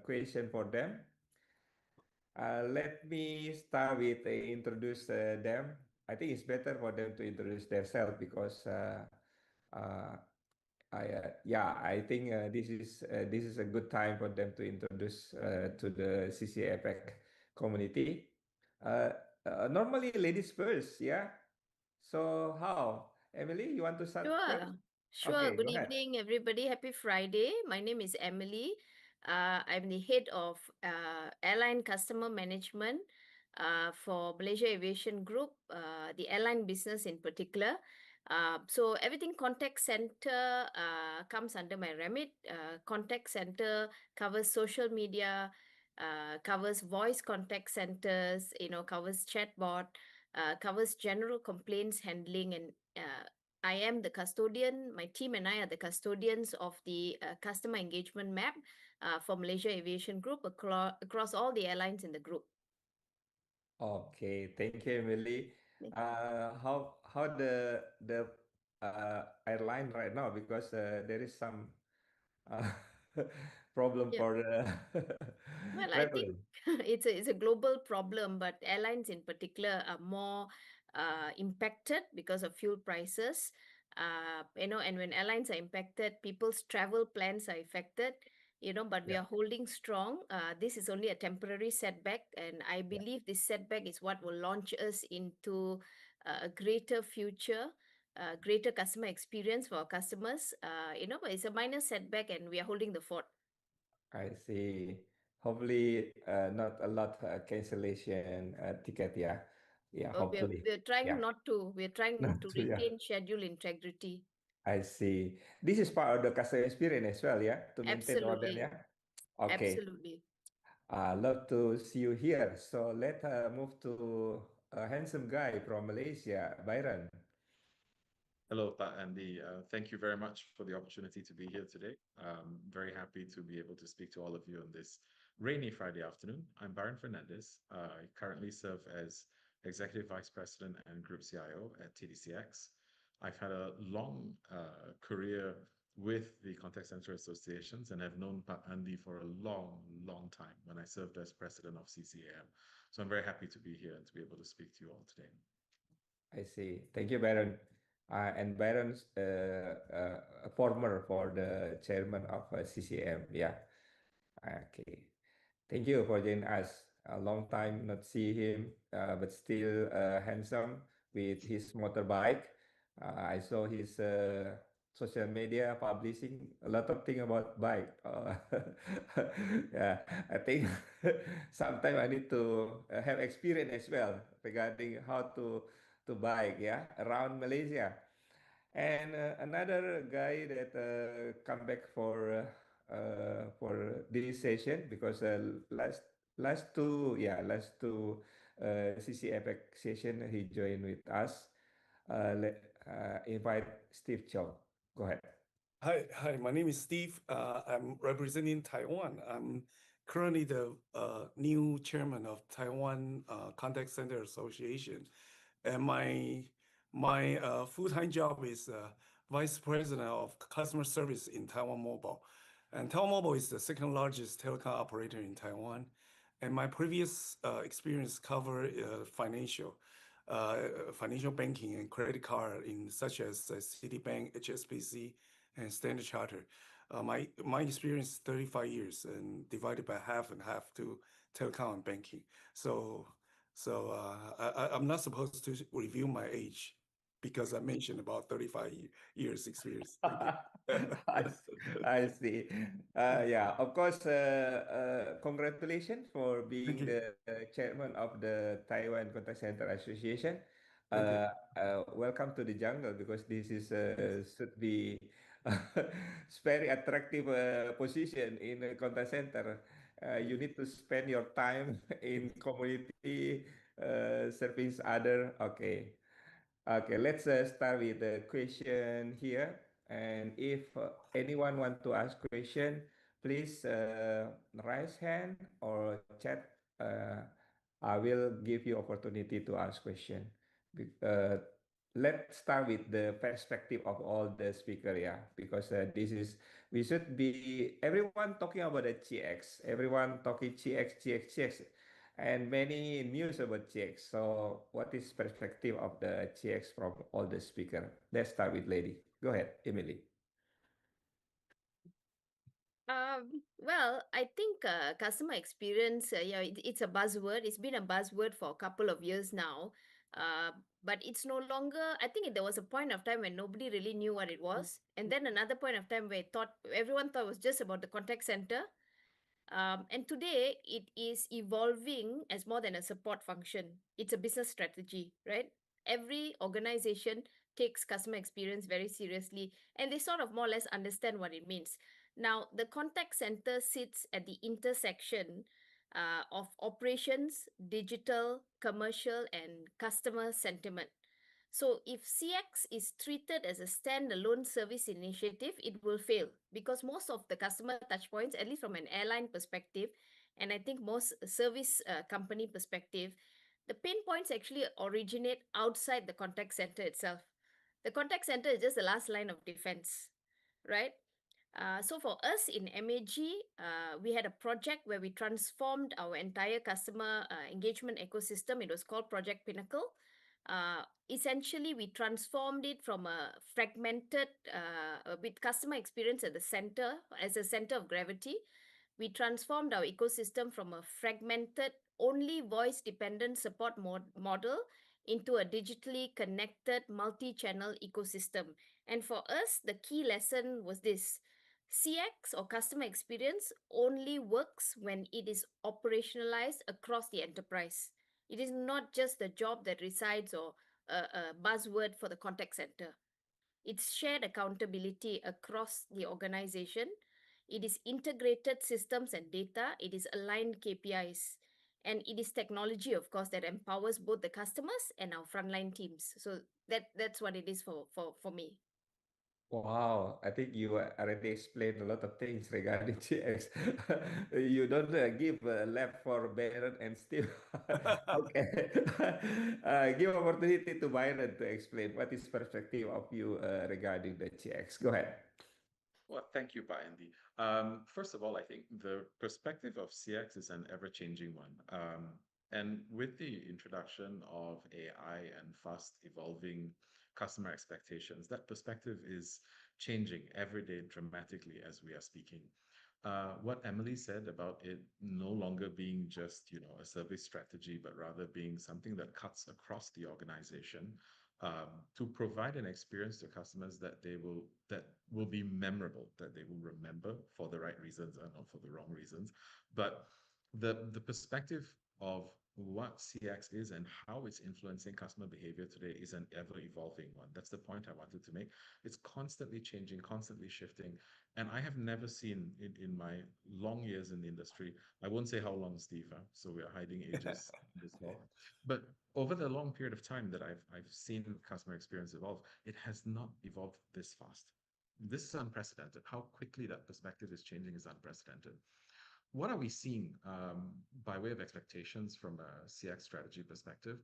question for them. Let me start with introduce them. I think it's better for them to introduce themselves because uh, I think this is a good time for them to introduce to the CCA APEC community. Uh, Normally, ladies first, yeah. So how, Emily, you want to start first? Sure, sure. Okay, Good go ahead. evening, everybody. Happy Friday. My name is Emily. I'm the head of airline customer management for Malaysia Aviation Group, the airline business in particular. So everything contact center comes under my remit. Contact center covers social media, covers voice contact centers, covers chatbot, covers general complaints handling and I am the custodian. My team and I are the custodians of the customer engagement map for Malaysia Aviation Group across all the airlines in the group. Okay, thank you, Emily. Thank How the airline right now? Because there is some uh, problem you. for the Well, I think traveling. it's a global problem, but airlines in particular are more impacted because of fuel prices. And when airlines are impacted, people's travel plans are affected. But we Yeah, are holding strong. This is only a temporary setback, and I yeah, believe this setback is what will launch us into a greater future. Greater customer experience for our customers. But it's a minor setback, and we are holding the fort. I see. Hopefully, not a lot cancellation ticket. Yeah, yeah. Uh, we're, Hopefully, we're trying yeah. not to. We're trying Not to to, yeah. retain schedule integrity. I see. This is part of the customer experience as well, yeah, to maintain all that, Absolutely. yeah. Okay. Absolutely. Love to see you here. So let's move to a handsome guy from Malaysia, Byron. Hello, Pak Andy. Thank you very much for the opportunity to be here today. Very happy to be able to speak to all of you on this rainy Friday afternoon. I'm Byron Fernandez. I currently serve as Executive Vice President and Group CIO at TDCX. I've had a long career with the Contact Center Associations and have known Pak Andy for a long, long time when I served as President of CCAM. So I'm very happy to be here and to be able to speak to you all today. I see. Thank you, Byron. And Byron's a former for the chairman of CCM. Yeah. Okay. Thank you for joining us. A long time not see him, but still handsome with his motorbike. I saw his social media publishing a lot of thing about bike. Yeah, I think sometime I need to have experience as well regarding how to bike. Yeah, around Malaysia. And another guy that come back for this session because last two CC Epic session he joined with us. Let invite Steve Chou. Go ahead. Hi, my name is Steve. I'm representing Taiwan. I'm currently the new chairman of Taiwan Contact Center Association, and my full-time job is vice president of customer service in Taiwan Mobile. And Taiwan Mobile is the second largest telecom operator in Taiwan. And my previous experience cover financial banking and credit card in such as Citibank, HSBC, and Standard Chartered. My experience is 35 years and divided by half and half to telecom and banking. I'm not supposed to review my age because I mentioned about 35 years experience. Thank you. I see. Yeah, of course. Congratulations for Thank being you. the chairman of the Taiwan Contact Center Association. Thank you. Welcome to the jungle because this is should be very attractive position in a contact center. You need to spend your time in community serving other. Okay. Okay, let's start with the question here. And if anyone want to ask question, please raise hand or chat. I will give you opportunity to ask question. Be- Uh, let's start with the perspective of all the speaker, yeah, because this is we should be everyone talking about the GX, everyone talking GX, and many news about GX. So, what is perspective of the GX from all the speaker? Let's start with lady. Go ahead, Emily. Well, I think customer experience, it's a buzzword. It's been a buzzword for a couple of years now. Uh, but it's no longer, I think there was a point of time when nobody really knew what it was. And then another point of time where everyone thought it was just about the contact center. And today it is evolving as more than a support function. It's a business strategy, right? Every organization takes customer experience very seriously and they sort of more or less understand what it means. Now, the contact center sits at the intersection of operations, digital, commercial, and customer sentiment. So if CX is treated as a standalone service initiative, it will fail because most of the customer touchpoints, at least from an airline perspective, and I think most service company perspective, the pain points actually originate outside the contact center itself. The contact center is just the last line of defense, right? So for us in MAG, we had a project where we transformed our entire customer engagement ecosystem. It was called Project Pinnacle. Essentially, we transformed it from a fragmented, with customer experience at the center, as a center of gravity. We transformed our ecosystem from a fragmented, only voice dependent support model into a digitally connected multi channel ecosystem. And for us, the key lesson was this: CX or customer experience only works when it is operationalized across the enterprise. It is not just a job that resides or a buzzword for the contact center. It's shared accountability across the organization. It is integrated systems and data. It is aligned KPIs. And it is technology, of course, that empowers both the customers and our frontline teams. So that's what it is for me. Wow, I think you already explained a lot of things regarding GX. You don't give a lab for Byron and Steve. Okay. Give opportunity to Byron to explain what is perspective of you regarding the GX. Go ahead. Well, thank you, Andy. First of all, I think the perspective of CX is an ever-changing one. And with the introduction of AI and fast evolving customer expectations, that perspective is changing every day dramatically as we are speaking. What Emily said about it no longer being just, a service strategy, but rather being something that cuts across the organization, to provide an experience to customers that will be memorable, that they will remember for the right reasons and not for the wrong reasons. But the perspective of what CX is and how it's influencing customer behavior today is an ever evolving one. That's the point I wanted to make. It's constantly changing, constantly shifting. And I have never seen in my long years in the industry, I won't say how long, Steve, so we are hiding ages in this law. But over the long period of time that I've seen customer experience evolve, it has not evolved this fast. This is unprecedented. How quickly that perspective is changing is unprecedented. What are we seeing by way of expectations from a CX strategy perspective?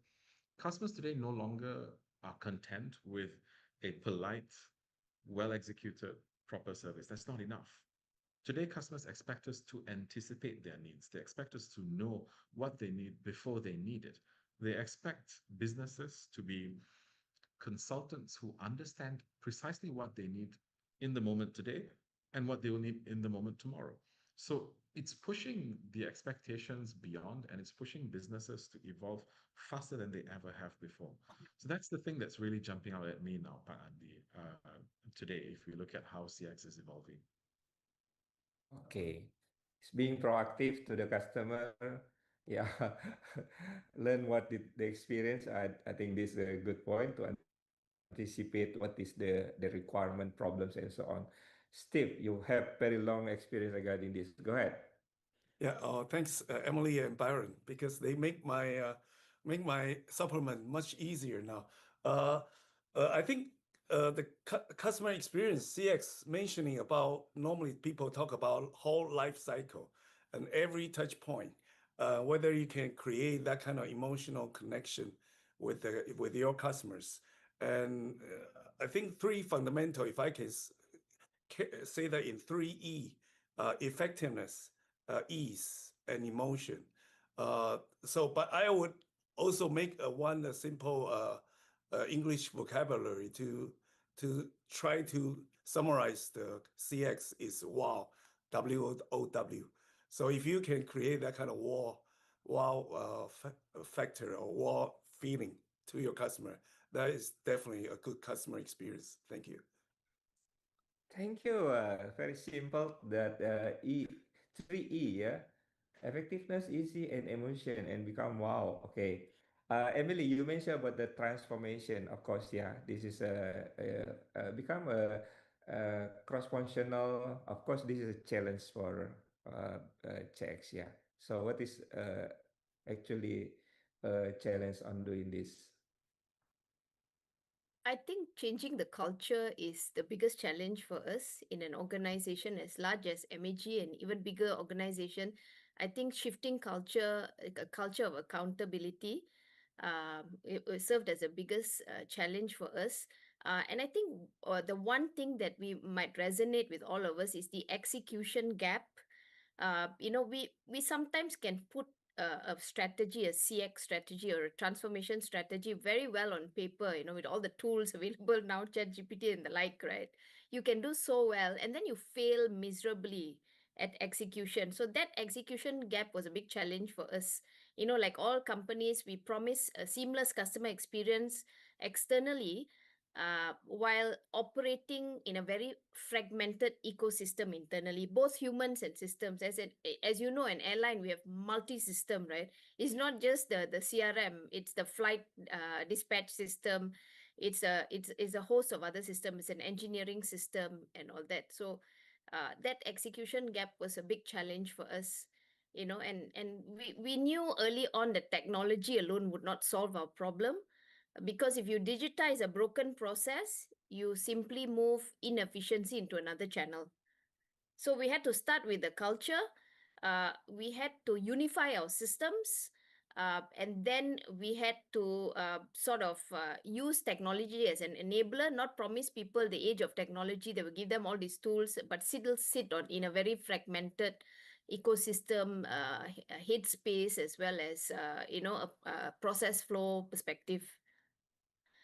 Customers today no longer are content with a polite, well-executed, proper service. That's not enough. Today, customers expect us to anticipate their needs. They expect us to know what they need before they need it. They expect businesses to be consultants who understand precisely what they need in the moment today and what they will need in the moment tomorrow. So it's pushing the expectations beyond, and it's pushing businesses to evolve faster than they ever have before. So that's the thing that's really jumping out at me now, Pak Andi, today, if we look at how CX is evolving. Okay. It's being proactive to the customer. Yeah. Learn what they experience. I think this is a good point to anticipate what is the requirement, problems, and so on. Steve, you have very long experience regarding this. Go ahead. Yeah, thanks, Emily and Byron, because they make my supplement much easier now. I think the customer experience CX mentioning about, normally people talk about whole life cycle and every touch point, whether you can create that kind of emotional connection with your customers. And I think three fundamental, if I can say that in three effectiveness, ease, and emotion. But I would also make one simple English vocabulary to try to summarize the CX is wow, WOW. So if you can create that kind of wow factor or wow feeling to your customer, that is definitely a good customer experience. Thank you. Thank you. Very simple. That three E, yeah, effectiveness, easy, and emotion, and become wow. Okay. Emily, you mentioned about the transformation. Of course, yeah. This is become a cross-functional. Of course, this is a challenge for checks. Yeah. So, what is actually a challenge on doing this? I think changing the culture is the biggest challenge for us in an organization as large as MAG and even bigger organization. I think shifting culture, like a culture of accountability, it served as the biggest challenge for us. And I think the one thing that we might resonate with all of us is the execution gap. We sometimes can put a strategy, a CX strategy or a transformation strategy very well on paper, with all the tools available now, ChatGPT and the like, right? You can do so well, and then you fail miserably at execution. So that execution gap was a big challenge for us. Like all companies, we promise a seamless customer experience externally, while operating in a very fragmented ecosystem internally, both humans and systems. As you know, an airline, we have multi-system, right? It's not just the CRM; it's the flight dispatch system. It's a host of other systems. It's an engineering system and all that. So that execution gap was a big challenge for us. And we knew early on that technology alone would not solve our problem, because if you digitize a broken process, you simply move inefficiency into another channel. So we had to start with the culture. We had to unify our systems. And then we had to sort of use technology as an enabler, not promise people the age of technology that will give them all these tools, but still sit on in a very fragmented ecosystem, headspace, as well as a process flow perspective.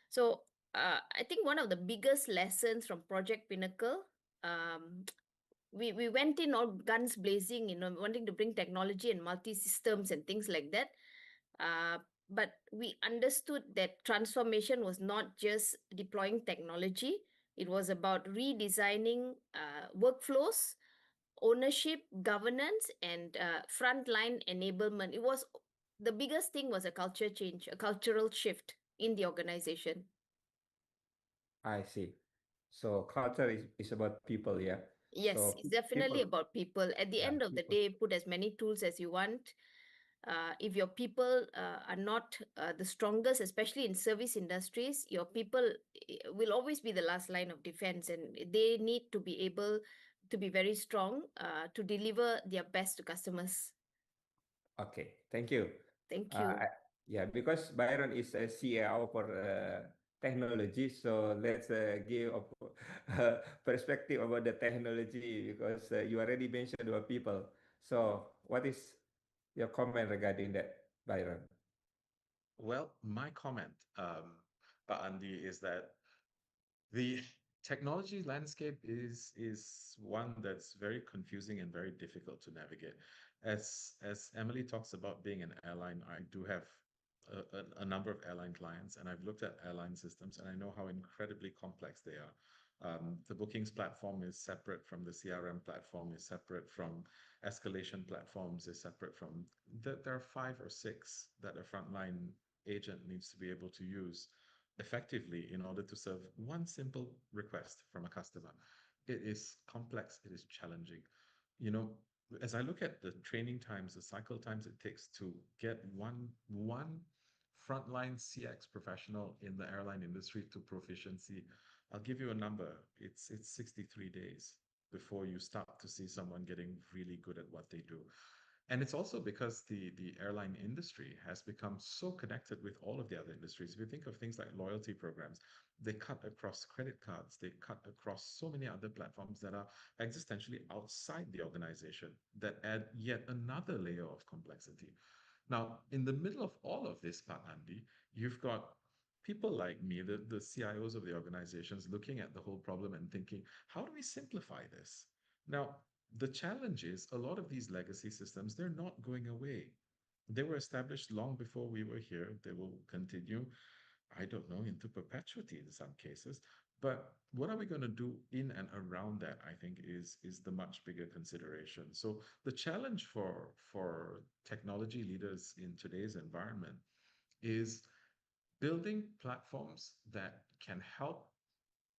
So I think one of the biggest lessons from Project Pinnacle, we went in all guns blazing, wanting to bring technology and multi-systems and things like that. But we understood that transformation was not just deploying technology. It was about redesigning workflows, ownership, governance, and frontline enablement. The biggest thing was a culture change, a cultural shift in the organization. I see. So culture is about people, yeah. Yes, So it's definitely people, about people. At the yeah, end of the people. day, put as many tools as you want. If your people are not the strongest, especially in service industries, your people will always be the last line of defense, and they need to be able to be very strong to deliver their best to customers. Okay, thank you. Thank Uh, you. I, yeah, because Byron is a CEO for technology, so let's give a perspective about the technology because you already mentioned about people. So, what is your comment regarding that, Byron? Well, my comment, Andy, is that the technology landscape is one that's very confusing and very difficult to navigate. As Emily talks about being an airline, I do have a number of airline clients, and I've looked at airline systems, and I know how incredibly complex they are. The bookings platform is separate from the CRM platform, is separate from escalation platforms, is separate from there are five or six that a frontline agent needs to be able to use effectively in order to serve one simple request from a customer. It is complex, it is challenging. You know, as I look at the training times, the cycle times it takes to get one frontline CX professional in the airline industry to proficiency, I'll give you a number. It's 63 days before you start to see someone getting really good at what they do. And it's also because the airline industry has become so connected with all of the other industries. If you think of things like loyalty programs, they cut across credit cards, they cut across so many other platforms that are existentially outside the organization that add yet another layer of complexity. Now, in the middle of all of this, Pak Andi, you've got people like me, the CIOs of the organizations, looking at the whole problem and thinking, how do we simplify this? Now, the challenge is a lot of these legacy systems, they're not going away. They were established long before we were here. They will continue, I don't know, into perpetuity in some cases. But what are we going to do in and around that, I think, is the much bigger consideration. So the challenge for technology leaders in today's environment is building platforms that can help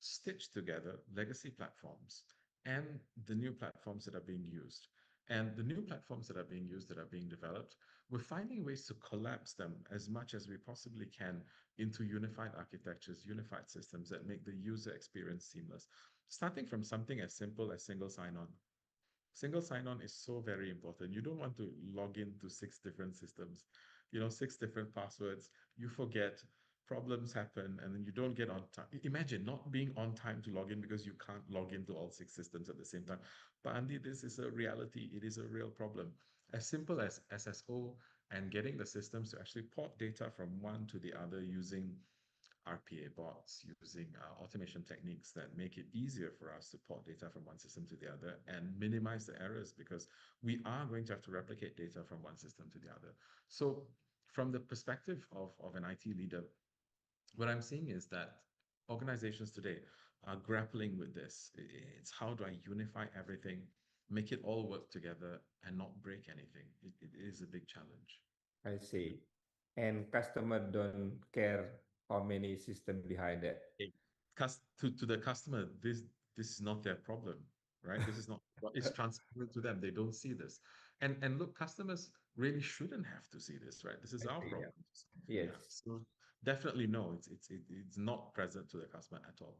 stitch together legacy platforms and the new platforms that are being used. And the new platforms that are being used, that are being developed, we're finding ways to collapse them as much as we possibly can into unified architectures, unified systems that make the user experience seamless. Starting from something as simple as single sign-on. Single sign-on is so very important. You don't want to log into 6 different systems, 6 different passwords. You forget, problems happen, and then you don't get on time. Imagine not being on time to log in because you can't log into all 6 systems at the same time. But Andy, this is a reality. It is a real problem. As simple as SSO and getting the systems to actually port data from one to the other using RPA bots, using automation techniques that make it easier for us to port data from one system to the other and minimize the errors, because we are going to have to replicate data from one system to the other. So from the perspective of an IT leader, what I'm seeing is that organizations today are grappling with this. It's how do I unify everything, make it all work together and not break anything? It is a big challenge. I see. And customer don't care how many system behind that. To the customer, this is not their problem, right? This is not what is transparent to them. They don't see this. And look, customers really shouldn't have to see this, right? This is I our see, problem. yeah. Yeah. Yes. So definitely no, it's not present to the customer at all.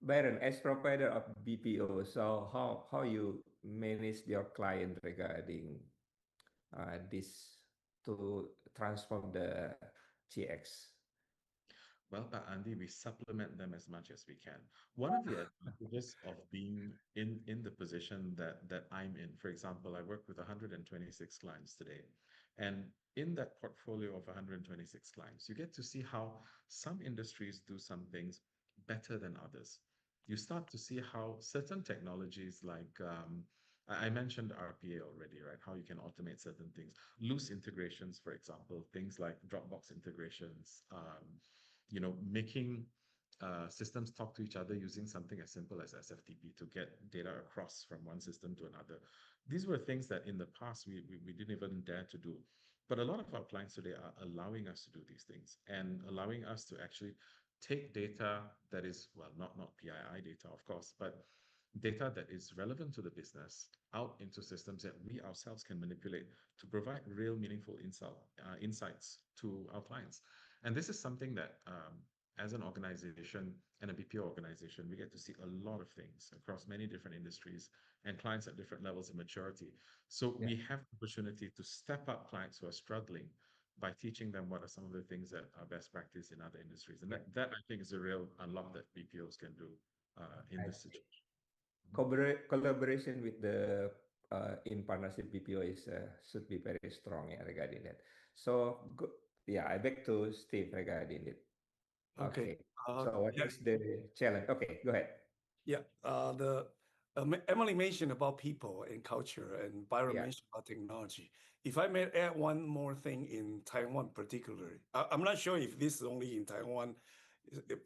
Byron, as provider of BPO, so how you manage your client regarding this to transform the CX? Well, but Andy, we supplement them as much as we can. One of the advantages of being in the position that I'm in, for example, I work with 126 clients today. And in that portfolio of 126 clients, you get to see how some industries do some things better than others. You start to see how certain technologies like I mentioned RPA already, right? How you can automate certain things. Loose integrations, for example, things like Dropbox integrations, making systems talk to each other using something as simple as SFTP to get data across from one system to another. These were things that in the past we didn't even dare to do. But a lot of our clients today are allowing us to do these things and allowing us to actually take data that is, well, not PII data, of course, but data that is relevant to the business out into systems that we ourselves can manipulate to provide real meaningful insights to our clients. And this is something that, as an organization and a BPO organization, we get to see a lot of things across many different industries and clients at different levels of maturity. So Yeah. we have the opportunity to step up clients who are struggling by teaching them what are some of the things that are best practice in other industries. And that I think is a real unlock that BPOs can do in I this see. situation. Collaboration with the in partnership BPO is should be very strong, yeah, regarding that. So yeah, I back to Steve regarding it. Okay. Okay. So what Yeah, is the challenge? Okay, go ahead. yeah. Emily mentioned about people and culture, and Byron Yeah. mentioned about technology. If I may add one more thing in Taiwan, particularly, I'm not sure if this is only in Taiwan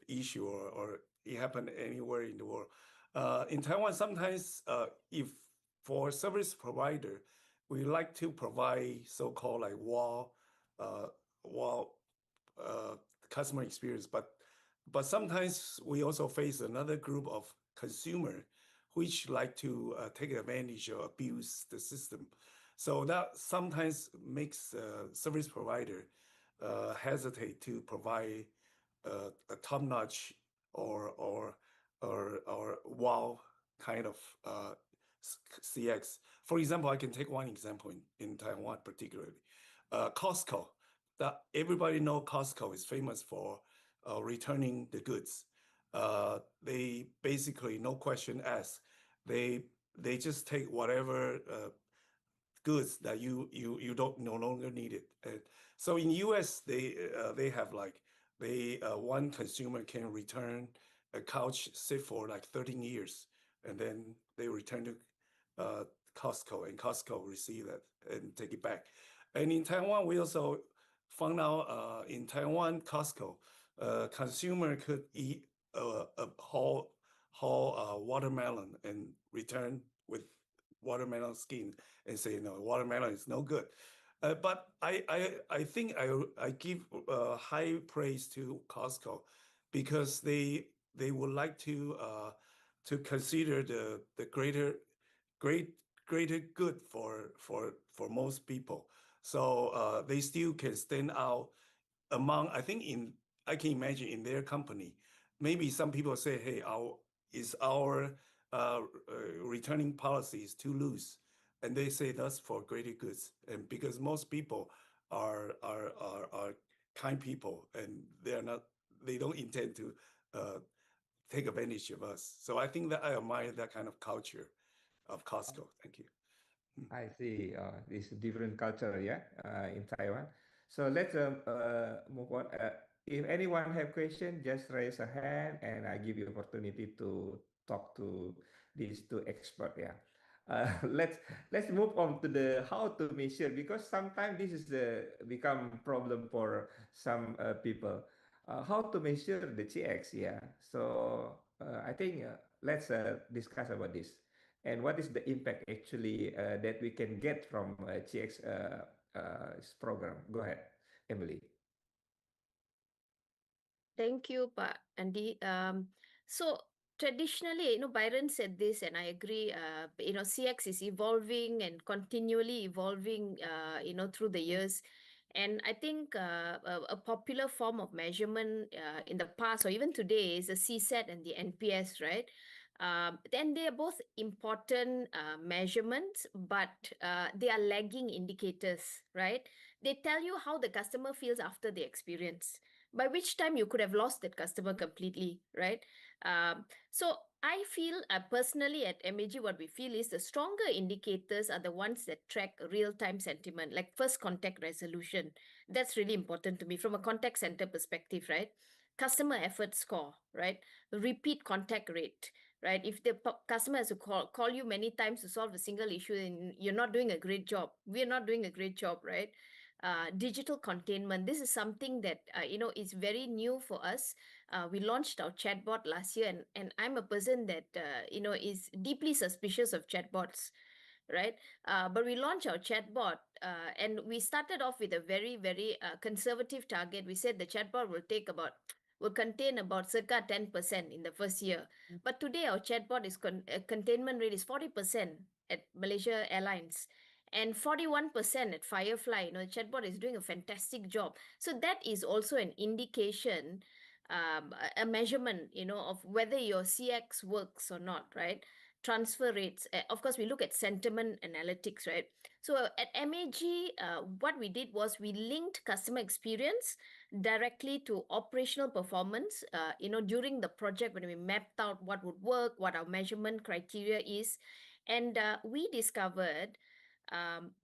issue or it happened anywhere in the world. In Taiwan, sometimes if for service provider, we like to provide so-called like uh, wall uh, customer experience, but sometimes we also face another group of consumer which like to take advantage or abuse the system. So that sometimes makes service provider hesitate to provide a top-notch or wow kind of CX. For example, I can take one example in Taiwan particularly. Costco. That everybody know Costco is famous for returning the goods. They basically no question asked. They just take whatever goods that you don't no longer need it. And so in US they have like one consumer can return a couch sit for like 13 years and then they return to uh, Costco and Costco receive it and take it back. And in Taiwan we also found out in Taiwan Costco consumer could eat a whole watermelon and return with watermelon skin and say no, watermelon is no good. But I think I give high praise to Costco because they would like to consider the greater good for most people. So they still can stand out among, I think I can imagine in their company, maybe some people say, hey, our returning policy is too loose. And they say that's for greater goods. And because most people are kind people and they don't intend to take advantage of us. So I think that I admire that kind of culture of Costco. Thank you. I see. This different culture, yeah, in Taiwan. So let's move on. If anyone have question, just raise a hand, and I give you opportunity to talk to these two experts. Yeah. Let's move on to the how to measure, because sometimes this is the become problem for some people. How to measure the CX? Yeah. So I think let's discuss about this. And what is the impact actually that we can get from GX program? Go ahead, Emily. Thank you, Andi. So traditionally, Byron said this, and I agree. CX is evolving and continually evolving, through the years. And I think a popular form of measurement in the past or even today is the CSAT and the NPS, right? Then they are both important measurements, but they are lagging indicators, right? They tell you how the customer feels after the experience, by which time you could have lost that customer completely, right? So I feel personally at MAG, what we feel is the stronger indicators are the ones that track real-time sentiment, like first contact resolution. That's really important to me from a contact center perspective, right? Customer effort score, right? Repeat contact rate, right? If the customer has to call you many times to solve a single issue, then you're not doing a great job. We're not doing a great job, right? Digital containment. This is something that is very new for us. We launched our chatbot last year, and I'm a person that is deeply suspicious of chatbots, right? But we launched our chatbot, and we started off with a very, very conservative target. We said the chatbot will contain about circa 10% in the first year. But today our chatbot is containment rate is 40% at Malaysia Airlines and 41% at Firefly. The chatbot is doing a fantastic job. So that is also an indication, a measurement, of whether your CX works or not, right? Transfer rates. Of course, we look at sentiment analytics, right? So at MAG, what we did was we linked customer experience directly to operational performance, during the project when we mapped out what would work, what our measurement criteria is. And we discovered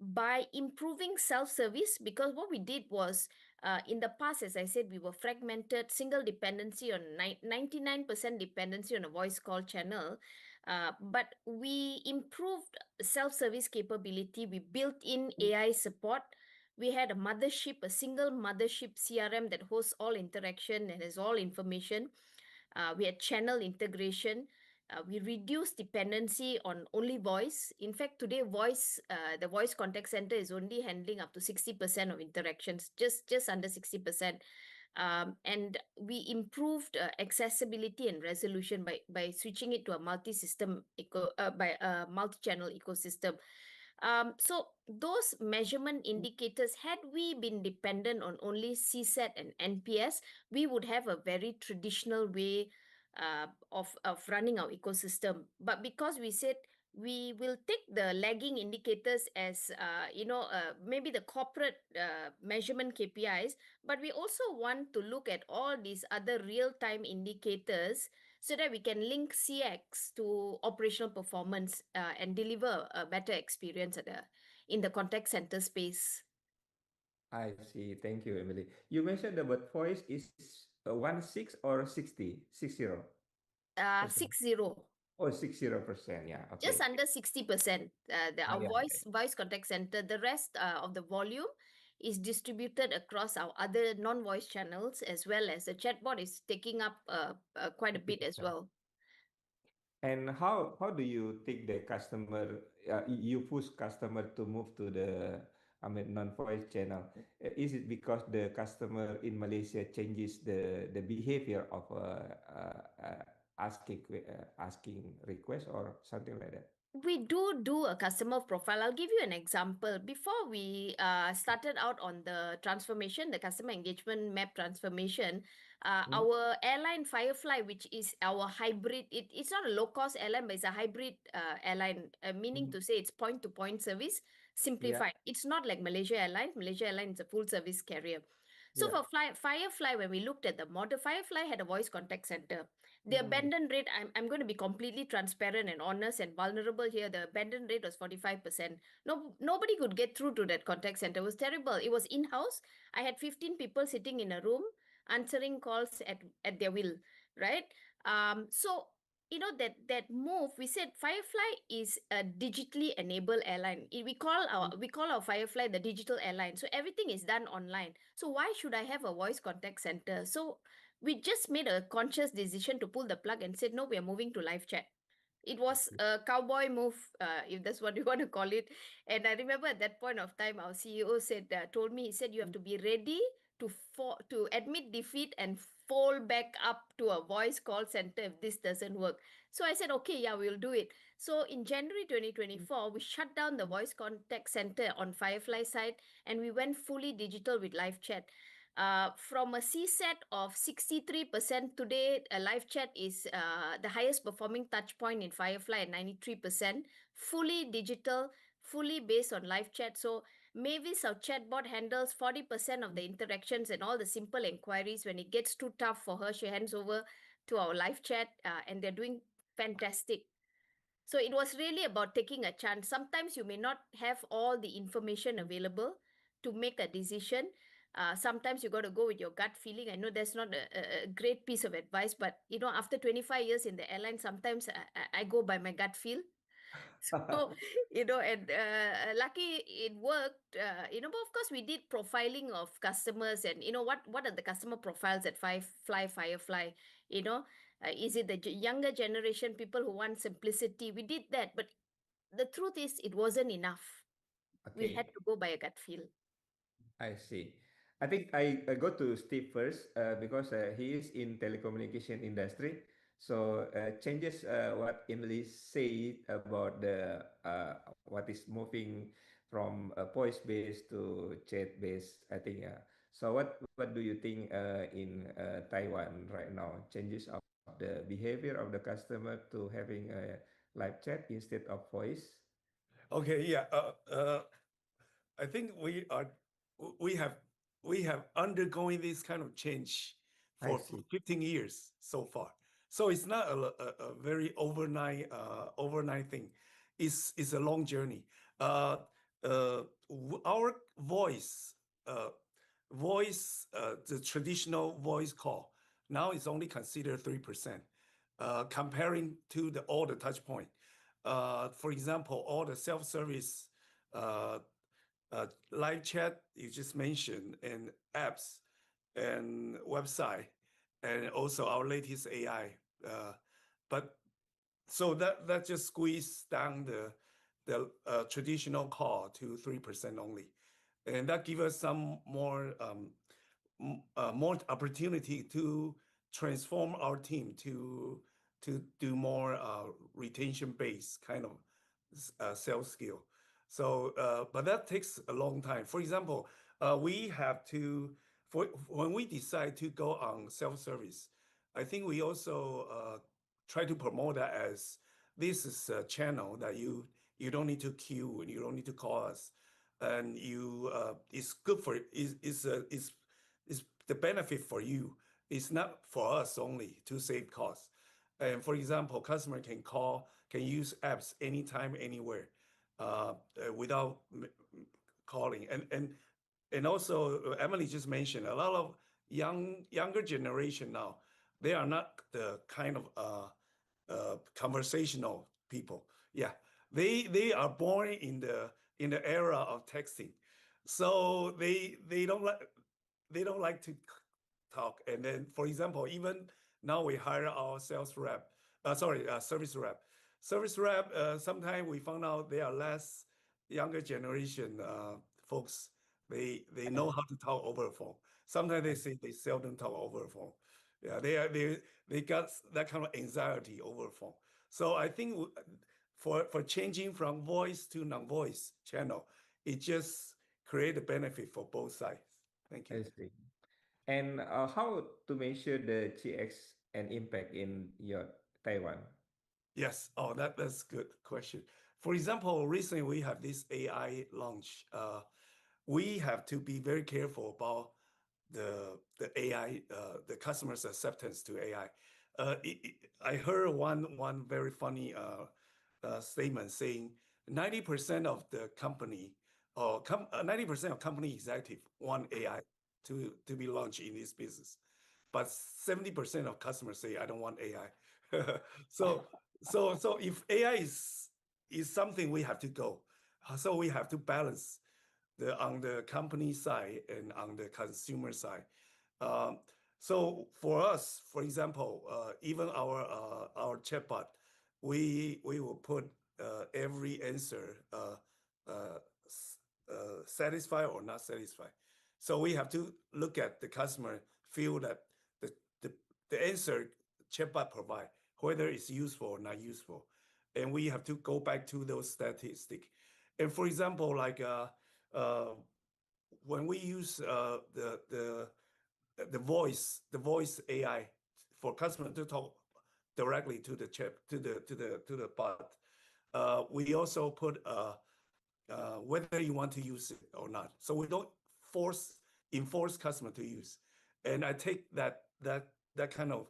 by improving self-service, because what we did was in the past, as I said, we were fragmented, single dependency on 99% dependency on a voice call channel. But we improved self-service capability. We built in AI support. We had a single mothership CRM that hosts all interaction and has all information. We had channel integration. We reduced dependency on only voice. In fact, today the voice contact center is only handling up to 60% of interactions, just under 60%. And we improved accessibility and resolution by switching it to a multi-system by a multi-channel ecosystem. So those measurement indicators, had we been dependent on only CSAT and NPS, we would have a very traditional way of running our ecosystem. But because we said we will take the lagging indicators as maybe the corporate measurement KPIs, but we also want to look at all these other real-time indicators so that we can link CX to operational performance and deliver a better experience in the contact center space. I see. Thank you, Emily. You mentioned about voice is 16 or 60%. 60. Oh, 60%. Yeah. Just Okay. under 60%. Our Yeah. voice contact center. The rest of the volume is distributed across our other non-voice channels, as well as the chatbot is taking up quite a bit as 50%. well. And how do you take the customer? You push customer to move to the, I mean, non-voice channel. Is it because the customer in Malaysia changes the behavior of asking request or something like that? We do a customer profile. I'll give you an example. Before we started out on the transformation, the customer engagement map transformation, Hmm? our airline Firefly, which is our hybrid, it's not a low-cost airline, but it's a hybrid airline, meaning Mhm. to say it's point-to-point service, Yeah, simplified. It's not like Malaysia Airlines. Malaysia Airlines is a full-service carrier. So yeah. for Firefly, when we looked at the model, Firefly had a voice contact center. The Mm. abandon rate, I'm going to be completely transparent and honest and vulnerable here. The abandon rate was 45%. Nobody could get through to that contact center. It was terrible. It was in-house. I had 15 people sitting in a room answering calls at their will, right? So that move, we said Firefly is a digitally enabled airline. We call our Firefly the digital airline. So everything is done online. So why should I have a voice contact center? So we just made a conscious decision to pull the plug and said, no, we are moving to live chat. It was a cowboy move, if that's what you want to call it. And I remember at that point of time, our CEO told me, he said, you have to be ready to admit defeat and fall back up to a voice call center if this doesn't work. So I said, okay, yeah, we'll do it. So in January 2024, we shut down the voice contact center on Firefly side and we went fully digital with live chat. From a CSAT of 63% today, live chat is the highest performing touch point in Firefly at 93%, fully digital, fully based on live chat. So Mavis, our chatbot, handles 40% of the interactions and all the simple inquiries. When it gets too tough for her, she hands over to our live chat, and they're doing fantastic. So it was really about taking a chance. Sometimes you may not have all the information available to make a decision. Sometimes you got to go with your gut feeling. I know that's not a great piece of advice, but after 25 years in the airline, sometimes I go by my gut feel. So, and lucky it worked. But of course we did profiling of customers and what are the customer profiles at Firefly, you know. Is it the younger generation, people who want simplicity? We did that, but the truth is it wasn't enough. We had Okay. to go by a gut feel. I see. I think I go to Steve first because he is in telecommunication industry. So changes what Emily said about the what is moving from voice based to chat based. I think so. What do you think in Taiwan right now? Changes of the behavior of the customer to having a live chat instead of voice. Okay, yeah. I think we have we have undergoing this kind of change I for see. 15 years so far. So it's not a very overnight thing. It's a long journey. Uh, our uh, the traditional voice call now is only considered 3%, comparing to all the touch point. For example, all the self-service uh, live chat you just mentioned, and apps and website, and also our latest AI. But so that just squeezed down the traditional call to 3% only, and that give us some more opportunity to transform our team to do more retention based kind of sales skill. So, but that takes a long time. For example, we have to when we decide to go on self service, I think we also try to promote that as this is a channel that you don't need to queue and you don't need to call us, and it's good for is the benefit for you. It's not for us only to save costs. And for example, customer can use apps anytime, anywhere, without calling. And also, Emily just mentioned a lot of younger generation now. They are not the kind of conversational people. Yeah, they are born in the era of texting, so they don't like to talk. And then, for example, even now we hire our service rep. Service rep, sometimes we found out they are less younger generation folks. They know how to talk over the phone. Sometimes they say they seldom talk over the phone. Yeah, they got that kind of anxiety over the phone. So I think for changing from voice to non-voice channel, it just create a benefit for both sides. Thank you. I see. And how to measure the GX and impact in your Taiwan? Yes. Oh, that's good question. For example, recently we have this AI launch. We have to be very careful about the AI, the customer's acceptance to AI. I heard one very funny statement saying 90% of the company, or 90% of company executive want AI to be launched in this business, but 70% of customers say I don't want AI. so so if AI is something we have to go, so we have to balance on the company side and on the consumer side. Um, so for us, for example, even our chatbot, we will put every answer satisfied or not satisfied. So we have to look at the customer, feel that the the, the answer chatbot provide, whether it's useful or not useful, and we have to go back to those statistics. And for example, like uh, when we use the voice AI for customer to talk directly to the chat to the bot, we also put whether you want to use it or not. So we don't enforce customer to use. And I take that kind of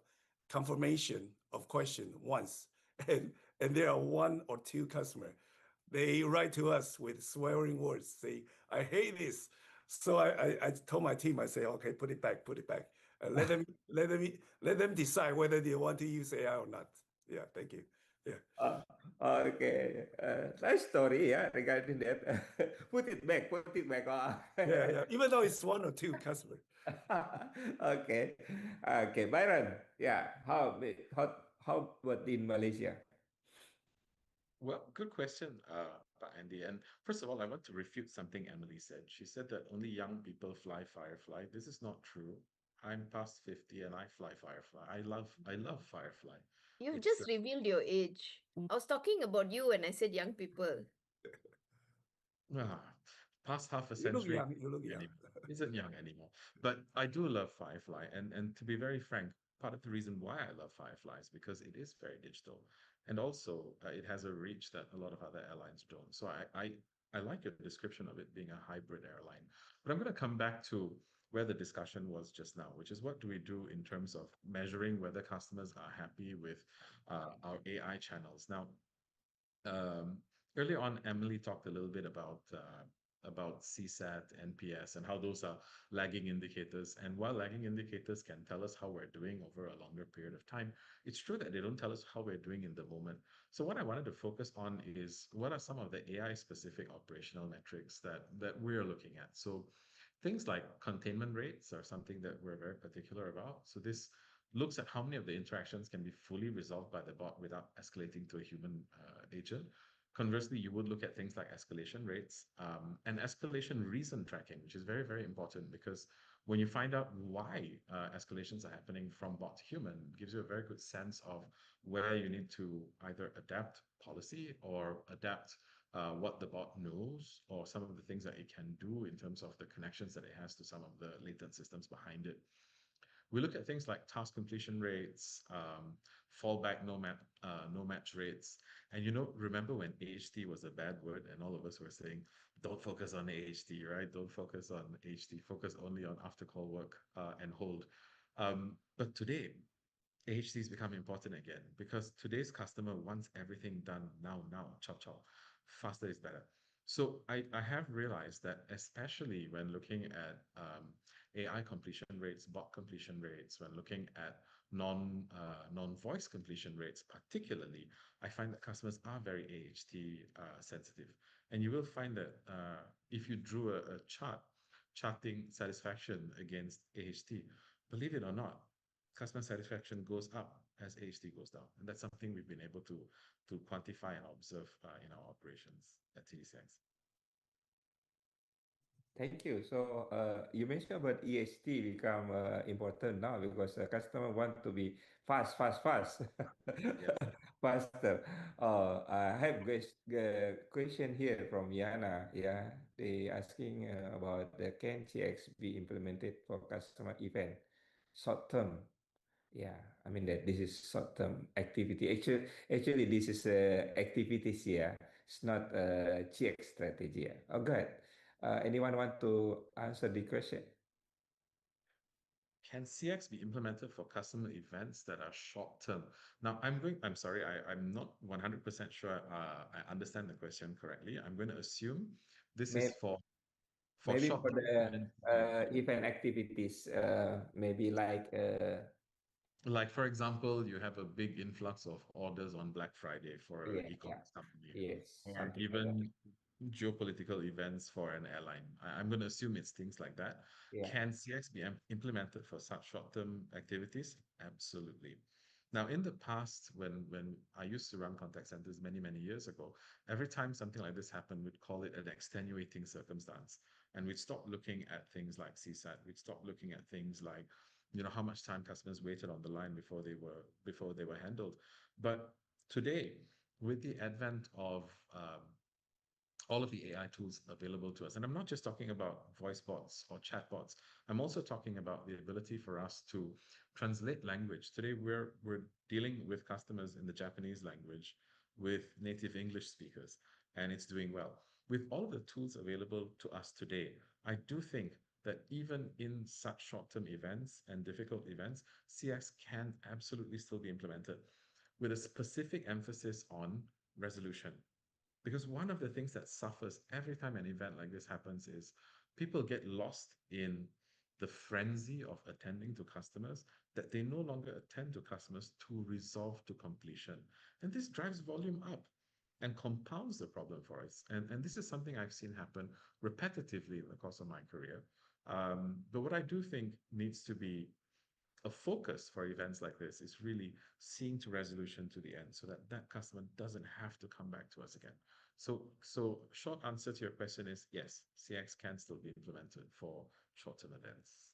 confirmation of question once, and there are one or two customer, they write to us with swearing words, say, "I hate this." So I told my team, I say, "Okay, put it back, let them let them decide whether they want to use AI or not." Yeah, thank you. Yeah. Uh, okay, nice story, yeah, regarding that. Put it back, put it back. Oh. Yeah. Even though it's one or two customer. Okay, okay, Byron. Yeah, how about in Malaysia? Well, good question, Andy. And first of all, I want to refute something Emily said. She said that only young people fly Firefly. This is not true. I'm past 50 and I fly Firefly. I love Firefly. You've It's just revealed your age. I was talking about you when I said young people. ah, past half a You look century young. You look young. isn't young anymore. But I do love Firefly, and to be very frank, part of the reason why I love Firefly is because it is very digital, and also it has a reach that a lot of other airlines don't. So I like your description of it being a hybrid airline. But I'm going to come back to where the discussion was just now, which is what do we do in terms of measuring whether customers are happy with our AI channels. Now, um, early on, Emily talked a little bit about CSAT, NPS, and how those are lagging indicators. And while lagging indicators can tell us how we're doing over a longer period of time, it's true that they don't tell us how we're doing in the moment. So what I wanted to focus on is what are some of the AI specific operational metrics that we're looking at. So things like containment rates are something that we're very particular about. So this looks at how many of the interactions can be fully resolved by the bot without escalating to a human agent. Conversely, you would look at things like escalation rates and escalation reason tracking, which is very, very important because when you find out why escalations are happening from bot to human, it gives you a very good sense of where you need to either adapt policy or adapt what the bot knows or some of the things that it can do in terms of the connections that it has to some of the latent systems behind it. We look at things like task completion rates, fallback no match rates. And remember when AHT was a bad word and all of us were saying, don't focus on AHT, right? Don't focus on AHT, focus only on after call work and hold. But today, AHT has become important again because today's customer wants everything done now, chop chop. Faster is better. So I have realized that especially when looking at AI completion rates, bot completion rates, when looking at non-voice completion rates, particularly, I find that customers are very AHT sensitive. And you will find that if you drew a chart charting satisfaction against AHT, believe it or not, customer satisfaction goes up as AHT goes down. And that's something we've been able to quantify and observe in our operations at TDCX. Thank you. So you mentioned about EHT become important now because the customer want to be fast, Yes. faster. I have question here from Yana. Yeah, they asking about the can CX be implemented for customer event short term. Yeah, I mean that this is short term activity. Actually, this is activities. Yeah, it's not a CX strategy. Yeah. Oh, good. Anyone want to answer the question? Can CX be implemented for customer events that are short term? Now, I'm sorry, I'm not 100% sure I understand the question correctly. I'm going to assume this is Maybe, for maybe short for term the events. Yeah. event activities, maybe Like, for example, you have a big influx of orders on Black Friday for an yeah, yeah, e-commerce company, yes, or something like that. even geopolitical events for an airline. I'm going to assume it's things like that. Yeah, Can CX be implemented for such short-term activities? Absolutely. Now, in the past, when I used to run contact centers many years ago, every time something like this happened, we'd call it an extenuating circumstance, and we'd stop looking at things like CSAT. We'd stop looking at things like how much time customers waited on the line before they were handled. But today, with the advent of all of the AI tools available to us, and I'm not just talking about voice bots or chat bots, I'm also talking about the ability for us to translate language. Today, we're dealing with customers in the Japanese language with native English speakers, and it's doing well. With all of the tools available to us today, I do think that even in such short-term events and difficult events, CX can absolutely still be implemented with a specific emphasis on resolution. Because one of the things that suffers every time an event like this happens is people get lost in the frenzy of attending to customers that they no longer attend to customers to resolve to completion. And this drives volume up and compounds the problem for us. And this is something I've seen happen repetitively in the course of my career. But what I do think needs to be a focus for events like this is really seeing to resolution to the end so that that customer doesn't have to come back to us again. So short answer to your question is yes, CX can still be implemented for short-term events.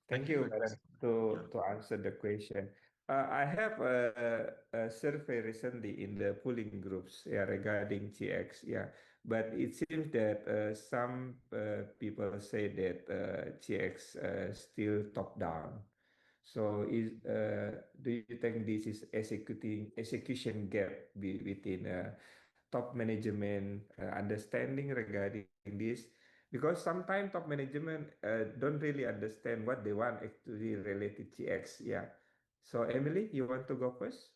thank Thank you you, for your Madam, question. to Yeah. answer the question. I have a survey recently in the polling groups, yeah, regarding GX, yeah, but it seems that some people say that GX still top down. So do you think this is execution gap within top management understanding regarding this? Because sometimes top management don't really understand what they want actually related to X. Yeah. So Emily, you want to go first?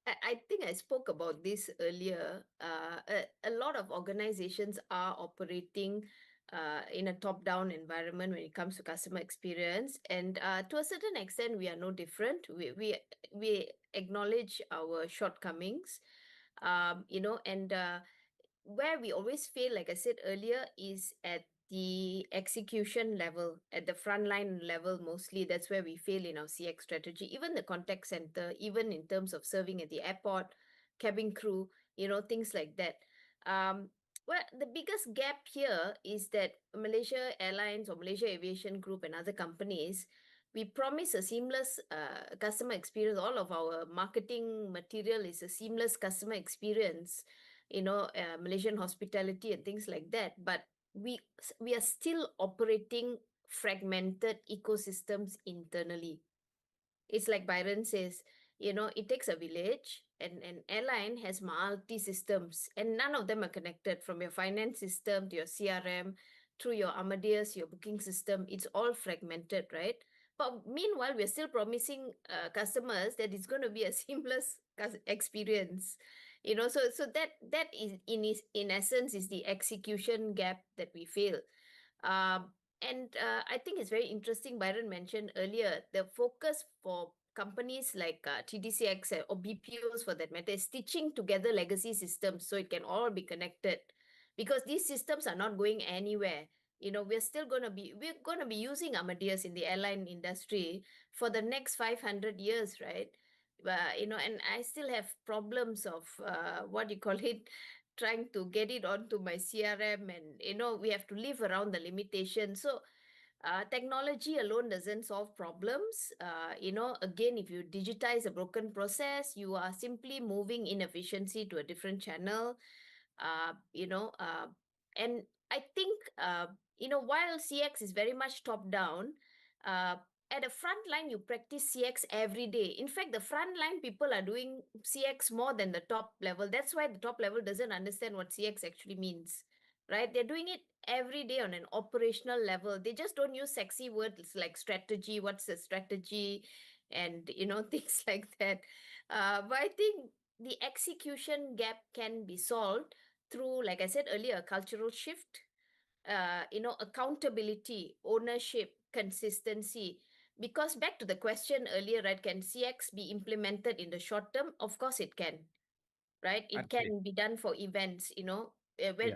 I think I spoke about this earlier. A lot of organizations are operating in a top-down environment when it comes to customer experience, and to a certain extent, we are no different. We acknowledge our shortcomings, and where we always fail, like I said earlier, is at the execution level, at the frontline level. Mostly that's where we fail in our CX strategy. Even the contact center, even in terms of serving at the airport, cabin crew, things like that. Well, the biggest gap here is that Malaysia Airlines or Malaysia Aviation Group and other companies, we promise a seamless customer experience. All of our marketing material is a seamless customer experience, Malaysian hospitality and things like that. But we are still operating fragmented ecosystems internally. It's like Byron says, it takes a village, and an airline has multi systems, and none of them are connected, from your finance system to your CRM, through your Amadeus, your booking system. It's all fragmented, right? But meanwhile, we're still promising customers that it's going to be a seamless experience. So that is in essence is the execution gap that we feel. Um, and I think it's very interesting. Byron mentioned earlier the focus for companies like TDCX or BPOs for that matter is stitching together legacy systems so it can all be connected, because these systems are not going anywhere. We're going to be using Amadeus in the airline industry for the next 500 years, right? And I still have problems of what you call it, trying to get it onto my CRM, and we have to live around the limitations. So technology alone doesn't solve problems. Again, if you digitize a broken process, you are simply moving inefficiency to a different channel. uh, you know, uh, and I think, while CX is very much top down, uh, at the front line, you practice CX every day. In fact, the front line people are doing CX more than the top level. That's why the top level doesn't understand what CX actually means, right? They're doing it every day on an operational level. They just don't use sexy words like strategy, what's the strategy, and, things like that. But I think the execution gap can be solved through, like I said earlier, a cultural shift, accountability, ownership, consistency. Because back to the question earlier, right, can CX be implemented in the short term? Of course it can, right? I It see. can be done for events, Yeah. when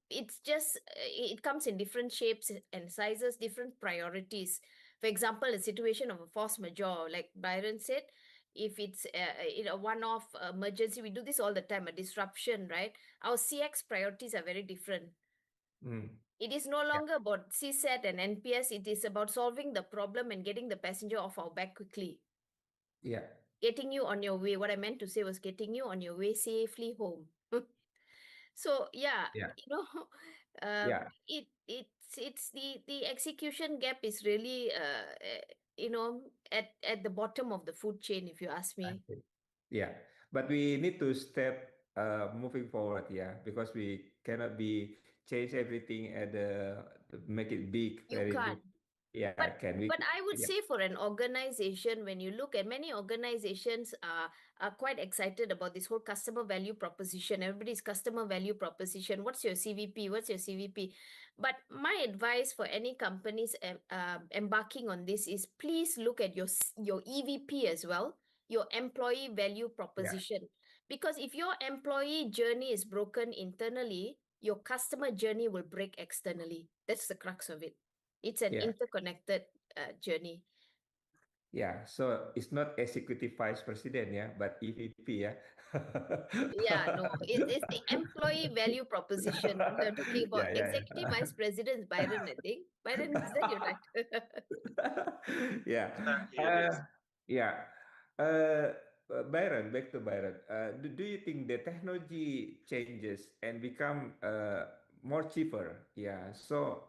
it's just, it comes in different shapes and sizes, different priorities. For example, a situation of a force majeure, like Byron said, if it's a one-off emergency, we do this all the time, a disruption, right? Our CX priorities are very different. Mm. It is no Yeah. longer about CSAT and NPS. It is about solving the problem and getting the passenger off our back quickly, Yeah. getting you on your way. What I meant to say was getting you on your way safely home. So yeah, Yeah. you know, Yeah. it's the execution gap is really at the bottom of the food chain, if you ask I me. see. Yeah. But we need to step moving forward, yeah, because we cannot be change everything and make it big, You very big. can't. Yeah. But Can we? but I would Yeah. say for an organization, when you look at many organizations are quite excited about this whole customer value proposition. Everybody's customer value proposition. What's your CVP? What's your CVP? But my advice for any companies embarking on this is, please look at your EVP as well, your employee value Yeah. proposition. Because if your employee journey is broken internally, your customer journey will break externally. That's the crux of it. It's an Yeah. interconnected journey. Yeah. So it's not executive vice president, yeah, but EVP, yeah. Yeah, no, it's the employee value proposition we're talking about. Yeah. Yeah. Executive Vice President Byron, I think. Byron, is that your Yeah. title? Yeah. Exactly, it Uh, is. yeah. Uh, Byron, back to Byron. Do you think the technology changes and become more cheaper? Yeah. So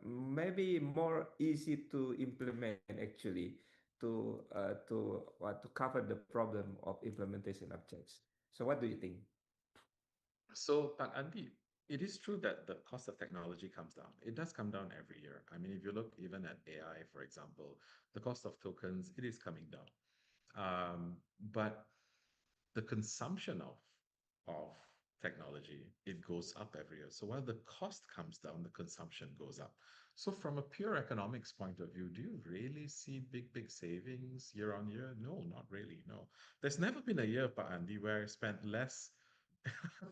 maybe more easy to implement actually to cover the problem of implementation of change. So what do you think? So, but Andy, it is true that the cost of technology comes down. It does come down every year. I mean, if you look even at AI, for example, the cost of tokens, it is coming down. But the consumption of technology, it goes up every year. So while the cost comes down, the consumption goes up. So from a pure economics point of view, do you really see big savings year on year? No, not really. No. There's never been a year, Pa Andy, where I spent less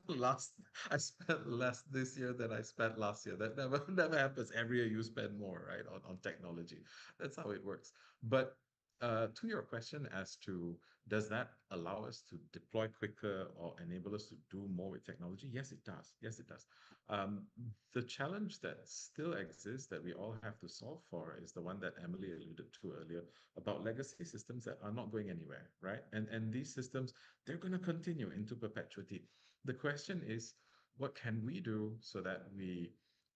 last I spent less this year than I spent last year. That never happens. Every year you spend more, right, on technology. That's how it works. But to your question as to does that allow us to deploy quicker or enable us to do more with technology? Yes, it does. Yes, it does. Um, the challenge that still exists that we all have to solve for is the one that Emily alluded to earlier about legacy systems that are not going anywhere, right? And these systems, they're going to continue into perpetuity. The question is, what can we do so that we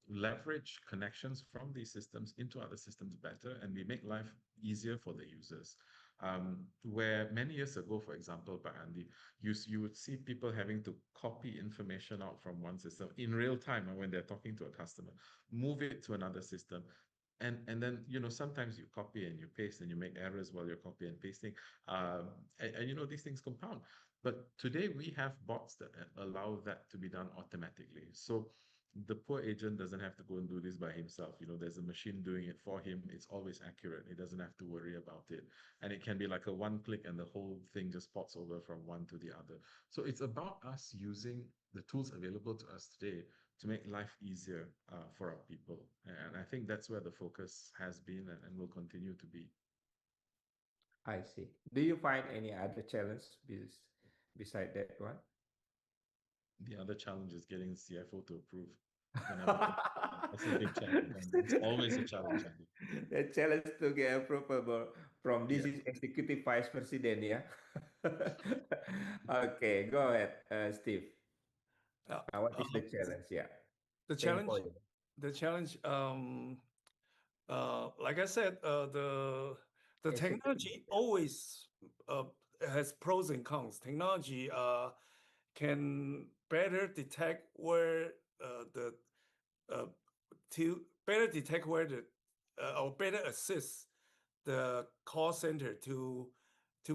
leverage connections from these systems into other systems better, and we make life easier for the users. Where many years ago, for example, by Andy, you would see people having to copy information out from one system in real time when they're talking to a customer, move it to another system. And then, sometimes you copy and you paste and you make errors while you're copy and pasting. And these things compound. But today we have bots that allow that to be done automatically. So the poor agent doesn't have to go and do this by himself. There's a machine doing it for him. It's always accurate. He doesn't have to worry about it. And it can be like a one click and the whole thing just pops over from one to the other. So it's about us using the tools available to us today to make life easier for our people. And I think that's where the focus has been and will continue to be. I see. Do you find any other challenge beside that one? The other challenge is getting CFO to approve. That's a big challenge. It's always a challenge, Andy. The challenge to get approval from this Yeah. is executive vice president, yeah. Okay, go ahead, Steve. What is the challenge? Yeah, The pain challenge, point. like I said, the Executive. technology always has pros and cons. Technology can better detect where the to better detect where the or better assist the call center to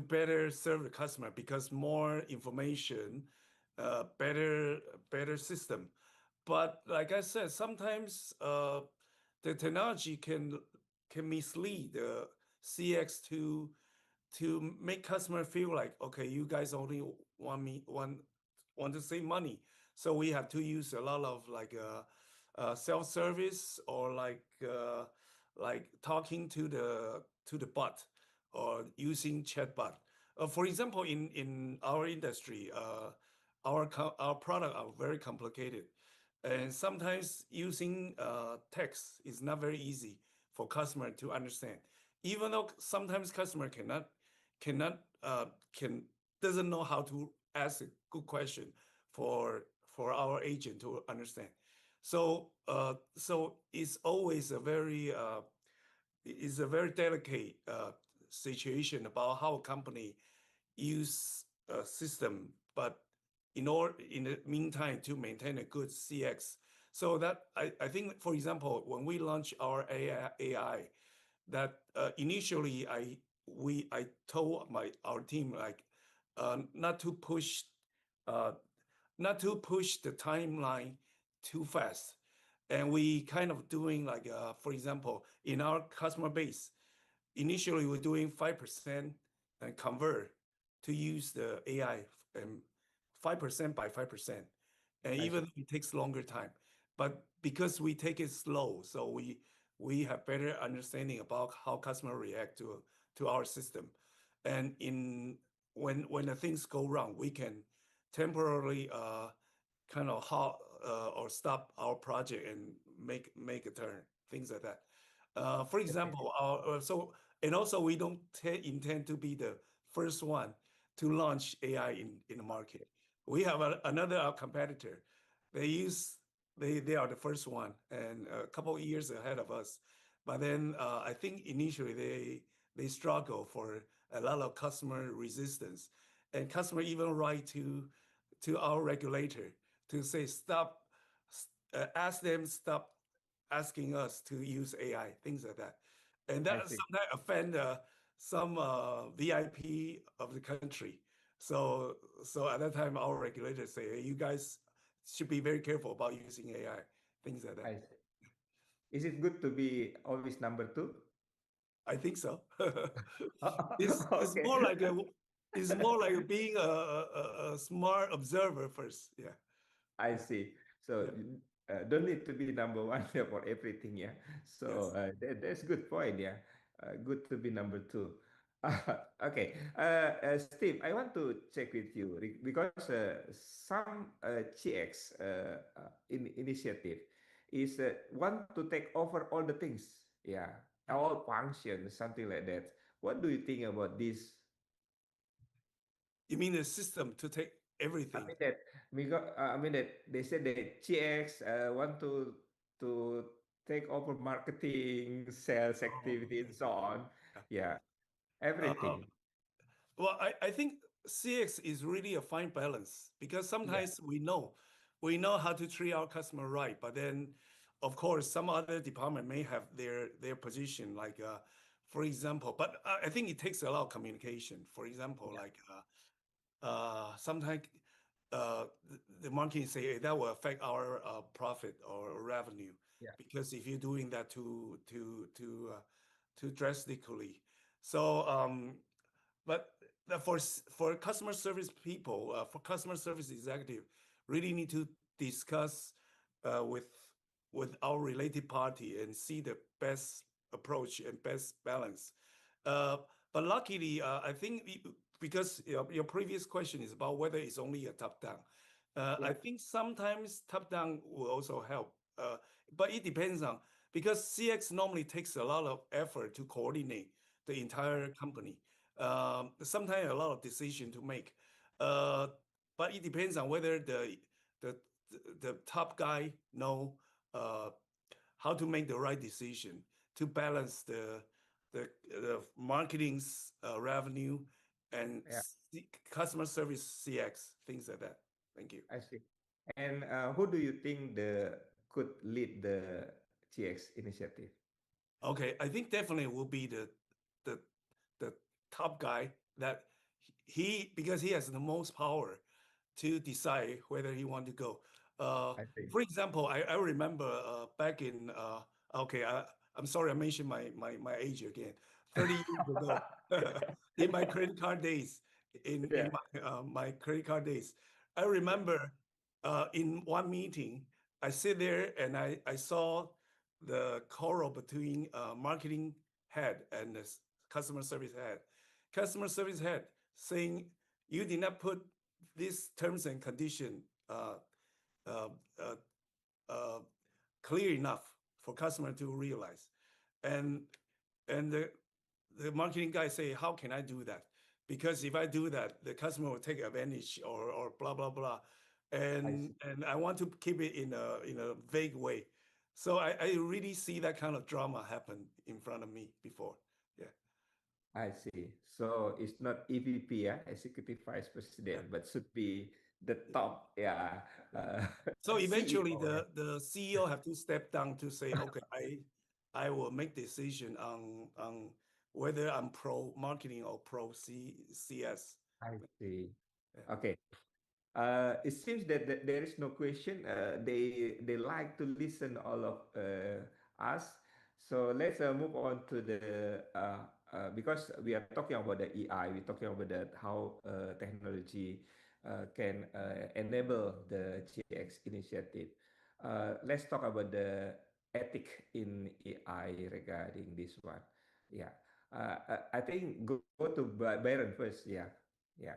better serve the customer because more information, better system. But like I said, sometimes the technology can mislead the CX to make customer feel like, okay, you guys only want to save money, so we have to use a lot of like self-service or like talking to the bot or using chatbot. For example, in our industry, our product are very complicated, and sometimes using text is not very easy for customer to understand. Even though sometimes customer cannot can doesn't know how to ask a good question for our agent to understand. So it's always a very delicate situation about how a company use a system, but in the meantime to maintain a good CX. So that I think, for example, when we launch our AI, that initially I told our team like not to push the timeline too fast, and we kind of doing like for example, in our customer base, initially we're doing 5% and convert to use the AI, and 5% by 5%, and even it takes longer time, but because we take it slow, so we have better understanding about how customer react to our system, and when the things go wrong, we can temporarily kind of halt or stop our project and make a turn, things like that. For example, and also we don't intend to be the first one to launch AI in the market. We have another competitor. They are the first one and a couple of years ahead of us. But then I think initially they struggle for a lot of customer resistance, and customer even write to our regulator to say ask them stop asking us to use AI, things like that, and that sometimes offend some VIP of the country. So at that time, our regulators say, hey, you guys should be very careful about using AI, things like that. I see. Is it good to be always number two? I think so. It's Okay. more like being a smart observer first. Yeah. I see. So don't need to be number one for everything, yeah. So that's good point, yeah. Good to be number two. Okay, Steve, I want to check with you because some CX initiative is want to take over all the things, yeah, all functions, something like that. What do you think about this? You mean the system to take everything? I mean that they said that CX want to to take over marketing, sales activity, and so on. Yeah, Uh, everything. well, I think CX is really a fine balance because Yeah, sometimes we know how to treat our customer right, but then of course some other department may have their position like for example, but I think it takes a lot of communication. For example, yeah, like sometimes the marketing say, "Hey, that will affect our profit or revenue yeah, because if you're doing that too drastically." So but for customer service people, for customer service executive, really need to discuss with our related party and see the best approach and best balance. Uh, but luckily, I think because your previous question is about whether it's only a top down. yeah. I think sometimes top down will also help, but it depends on because CX normally takes a lot of effort to coordinate the entire company. Sometimes a lot of decision to make, uh, but it depends on whether the the top guy know uh, how to make the right decision to balance the marketing's revenue and Yeah. customer service CX things like that. Thank you. I see. And who do you think the could lead the GX initiative? Okay, I think definitely will be the the top guy that he because he has the most power to decide whether he want to go. I see. For example, I remember back in okay, I'm sorry I mentioned my age again. 30 years ago, in my credit card days, in Yeah, my credit card days, I remember in one meeting, I sit there and I saw the quarrel between marketing head and the customer service head. Customer service head saying you did not put these terms and condition uh, uh, uh, uh, clear enough for customer to realize, and the marketing guy say, how can I do that? Because if I do that, the customer will take advantage or blah blah blah, I see. and I want to keep it in a vague way. So I really see that kind of drama happen in front of me before. Yeah, I see. So it's not EVP, yeah, Executive Vice yeah. President, but should be the top, yeah, uh, So eventually, CEO. Yeah. the CEO have to step down to say, okay, I will make decision on whether I'm pro marketing or pro CS. I see. Yeah. Okay. It seems that there is no question. They like to listen all of us. So let's move on to the because we are talking about the AI. We're talking about that how technology can enable the GX initiative. Let's talk about the ethic in AI regarding this one. Yeah. I think go to Byron first. Yeah. Yeah.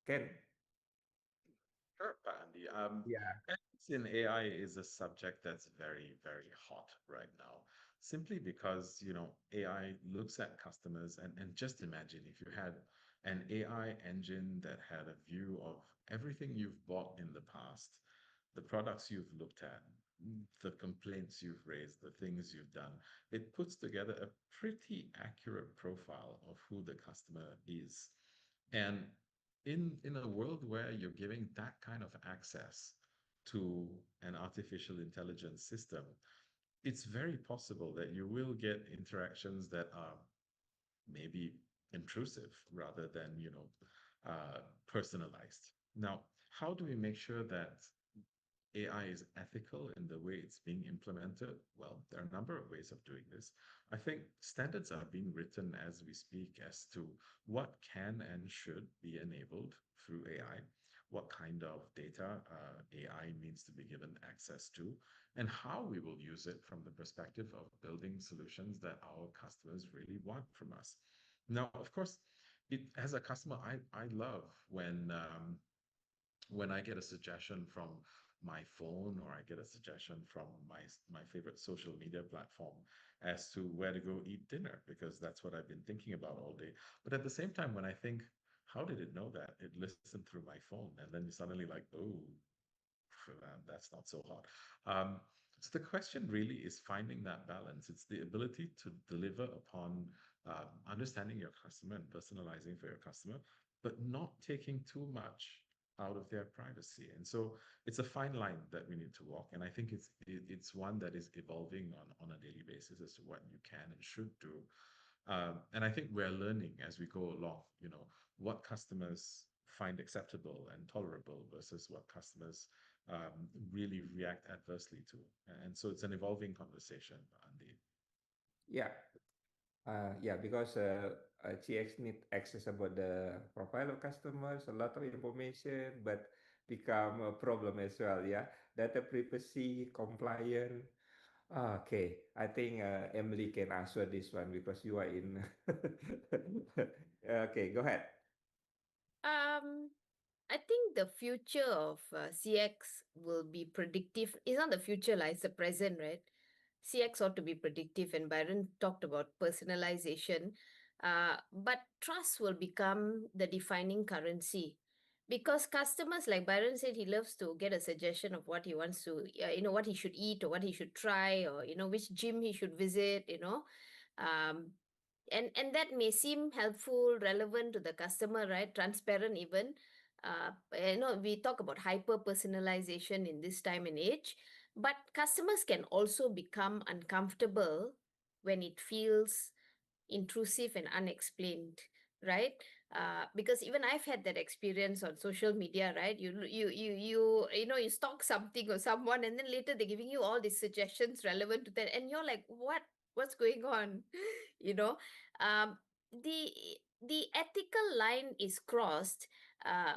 Can. Sure, Andy. Yeah. Ethics in AI is a subject that's very, very hot right now, simply because, AI looks at customers and just imagine if you had an AI engine that had a view of everything you've bought in the past, the products you've looked at, the complaints you've raised, the things you've done. It puts together a pretty accurate profile of who the customer is. And in a world where you're giving that kind of access to an artificial intelligence system, it's very possible that you will get interactions that are maybe intrusive rather than, personalized. Now, how do we make sure that AI is ethical in the way it's being implemented? Well, there are a number of ways of doing this. I think standards are being written as we speak as to what can and should be enabled through AI, what kind of data AI needs to be given access to, and how we will use it from the perspective of building solutions that our customers really want from us. Now, of course, as a customer, I love when I get a suggestion from my phone or I get a suggestion from my favorite social media platform as to where to go eat dinner, because that's what I've been thinking about all day. But at the same time, when I think, how did it know that? It listened through my phone, and then you suddenly like, oh, that's not so hot. So the question really is finding that balance. It's the ability to deliver upon understanding your customer and personalizing for your customer, but not taking too much out of their privacy. And so it's a fine line that we need to walk. And I think it's one that is evolving on a daily basis as to what you can and should do. And I think we're learning as we go along, what customers find acceptable and tolerable versus what customers really react adversely to. And so it's an evolving conversation, Andy. Yeah. Yeah, because CX need access about the profile of customers, a lot of information, but become a problem as well. Yeah, data privacy, compliant. Okay, I think Emily can answer this one because you are in. Okay, go ahead. Um, I think the future of CX will be predictive. It's not the future, like it's the present, right? CX ought to be predictive, and Byron talked about personalization. But trust will become the defining currency because customers, like Byron said, he loves to get a suggestion of what he wants to, what he should eat or what he should try, or which gym he should visit. Um, and that may seem helpful, relevant to the customer, right? Transparent even. We talk about hyper personalization in this time and age, but customers can also become uncomfortable when it feels intrusive and unexplained, right? Because even I've had that experience on social media, right? You stalk something or someone, and then later they're giving you all these suggestions relevant to that, and you're like, what's going on? you know, um, the the ethical line is crossed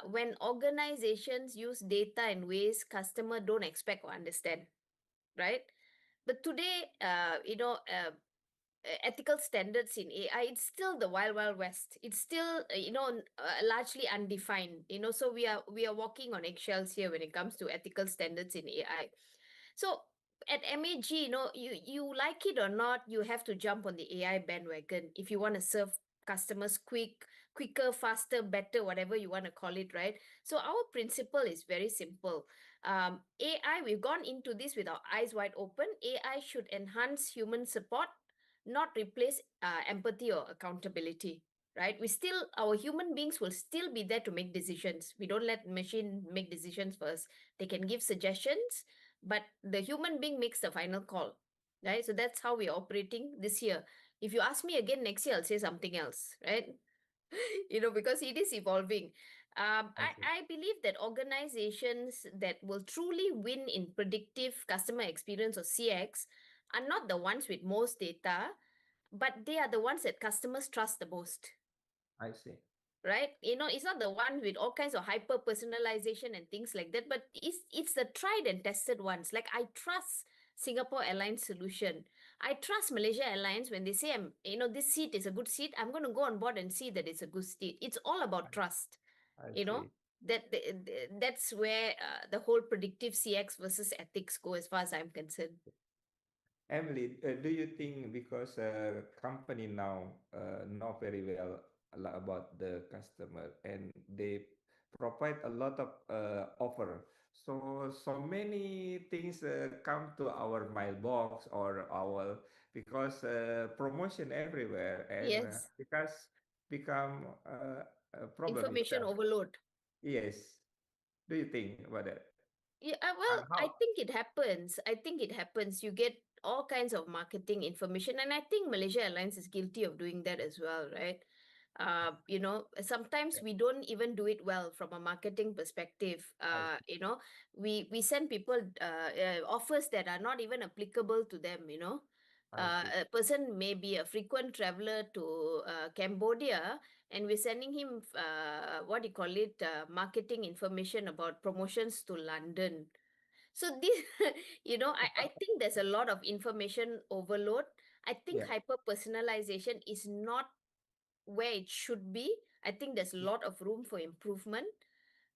when organizations use data in ways customer don't expect or understand, right? But today, ethical standards in AI, it's still the wild, wild west. It's still, largely undefined. So we are walking on eggshells here when it comes to ethical standards in AI. So at MAG, you like it or not, you have to jump on the AI bandwagon if you want to serve customers quicker, faster, better, whatever you want to call it, right? So our principle is very simple. AI, we've gone into this with our eyes wide open. AI should enhance human support, not replace empathy or accountability, right? Our human beings will still be there to make decisions. We don't let machine make decisions for us. They can give suggestions, but the human being makes the final call, right? So that's how we're operating this year. If you ask me again next year, I'll say something else, right? Because it is evolving. I see. I believe that organizations that will truly win in predictive customer experience or CX are not the ones with most data, but they are the ones that customers trust the most, I see. right? It's not the one with all kinds of hyper personalization and things like that, but it's the tried and tested ones. Like I trust Singapore Airlines solution. I trust Malaysia Airlines when they say, this seat is a good seat. I'm going to go on board and see that it's a good seat. It's all about trust. I You know see. that's where the whole predictive CX versus ethics go, as far as I'm concerned. Emily, do you think because company now know very well a lot about the customer and they provide a lot of offer, so many things come to our mailbox or our because promotion everywhere and Yes, because become a problem information itself. overload. Yes. Do you think about that? Yeah, well, I How? think it happens. I think it happens. You get all kinds of marketing information, and I think Malaysia Airlines is guilty of doing that as well, right? Sometimes Yeah, we don't even do it well from a marketing perspective. I see. We send people offers that are not even applicable to them. I see. A person may be a frequent traveler to Cambodia, and we're sending him what do you call it, marketing information about promotions to London. So this, I think there's a lot of information overload. I think Yeah. hyper personalization is not where it should be. I think there's a lot of room for improvement.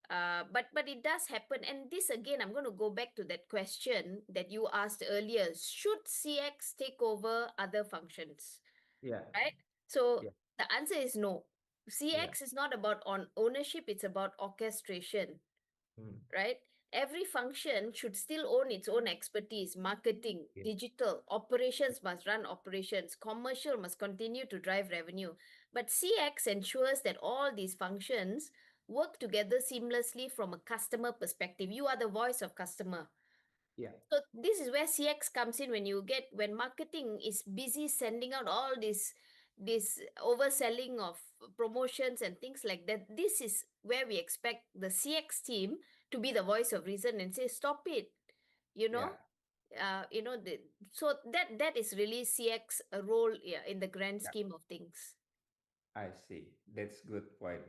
But it does happen. And this again, I'm going to go back to that question that you asked earlier. Should CX take over other functions? Yeah. Right? So Yeah. the answer is no. Yeah. CX is not about on ownership, it's about orchestration, Mm. right? every function should still own its own expertise. Marketing, Yeah. digital, operations must run operations, commercial must continue to drive revenue. But CX ensures that all these functions work together seamlessly from a customer perspective. You are the voice of customer. Yeah. So this is where CX comes in. When marketing is busy sending out all this overselling of promotions and things like that, this is where we expect the CX team to be the voice of reason and say, stop it, you know. Yeah. So that is really CX a role, yeah, in the grand Yeah. scheme of things. I see. That's good point.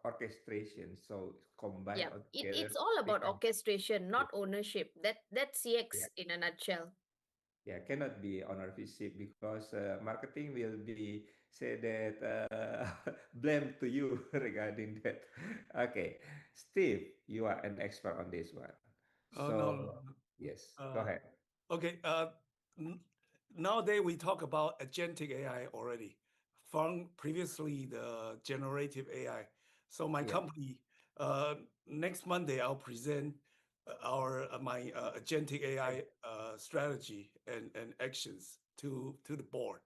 Orchestration. So combine Yeah, all it's together all about become. orchestration, Yeah. not ownership. That's Yeah. CX in a nutshell. Yeah, cannot be ownership because marketing will be say that blame to you regarding that. Okay, Steve, you are an expert on this one. Oh, no, no, So yes, no. go ahead. Okay. N- Nowadays we talk about agentic AI already, from previously the generative AI. So my Yeah. company, uh, next Monday I'll present our my agentic AI strategy and actions to the board.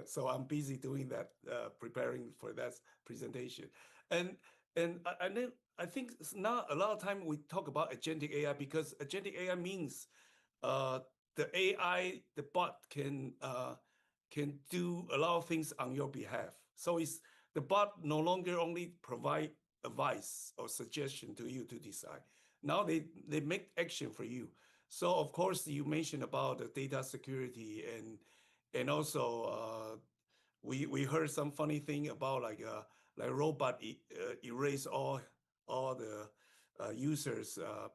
So I'm busy doing that, preparing for that presentation, and and then I think now a lot of time we talk about agentic AI because agentic AI means uh, the AI, the bot can do a lot of things on your behalf. So it's the bot no longer only provide advice or suggestion to you to decide. Now they make action for you. So of course you mentioned about the data security and also we heard some funny thing about like robot erase all the users uh,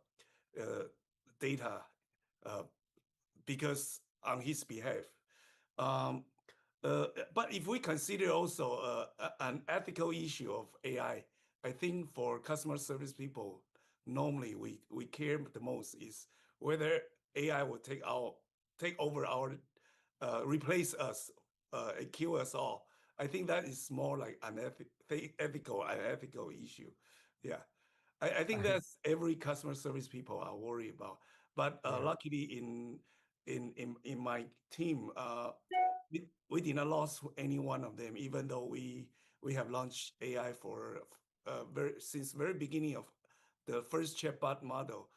data uh, because on his behalf. Um, but if we consider also an ethical issue of AI, I think for customer service people, normally we care the most is whether AI will take over our replace us and kill us all. I think that is more like unethical issue. Yeah. I think that's every customer service people are worried about. But Yeah. luckily in my team, we did not lose any one of them, even though we have launched AI for since very beginning of the first chatbot model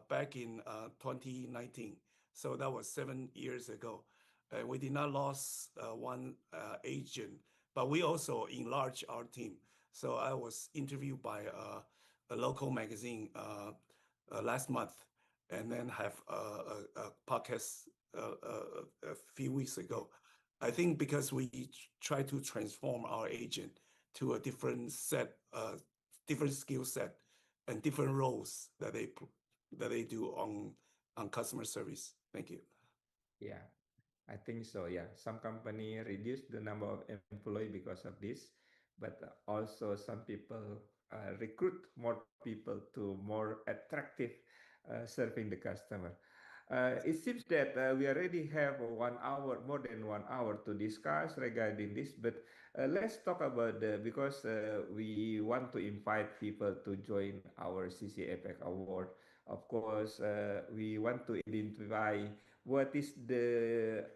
back in 2019. So that was 7 years ago. We did not lose one agent, but we also enlarged our team. So I was interviewed by a local magazine last month, and then have a podcast a few weeks ago. I think because we try to transform our agent to a different skill set and different roles that they do on customer service. Thank you. Yeah. I think so. Yeah, some company reduce the number of employee because of this, but also some people recruit more people to more attractive serving the customer. It seems that we already have 1 hour, more than 1 hour to discuss regarding this, but let's talk about because we want to invite people to join our CC APEC Award. Of course, we want to identify what is the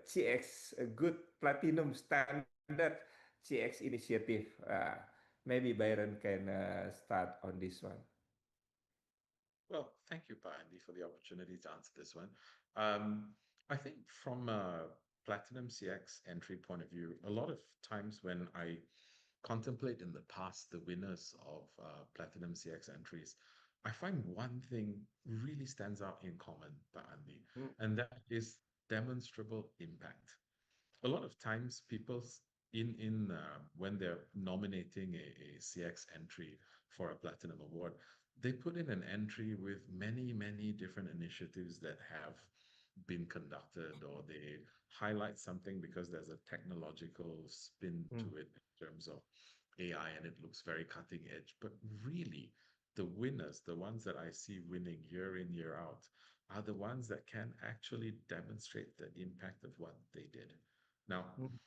CX a good platinum standard CX initiative. Maybe Byron can start on this one. Well, thank you, Pa Andy, for the opportunity to answer this one. Um, I think from a Platinum CX entry point of view, a lot of times when I contemplate in the past the winners of Platinum CX entries, I find one thing really stands out in common, Pa Andy, Mm. and that is demonstrable impact. A lot of times people in when they're nominating a CX entry for a platinum award, they put in an entry with many different initiatives that have been conducted, or they highlight something because there's a technological spin Mm. to it in terms of AI and it looks very cutting edge. But really, the winners, the ones that I see winning year in, year out, are the ones that can actually demonstrate the impact of what they did. Now, Mm.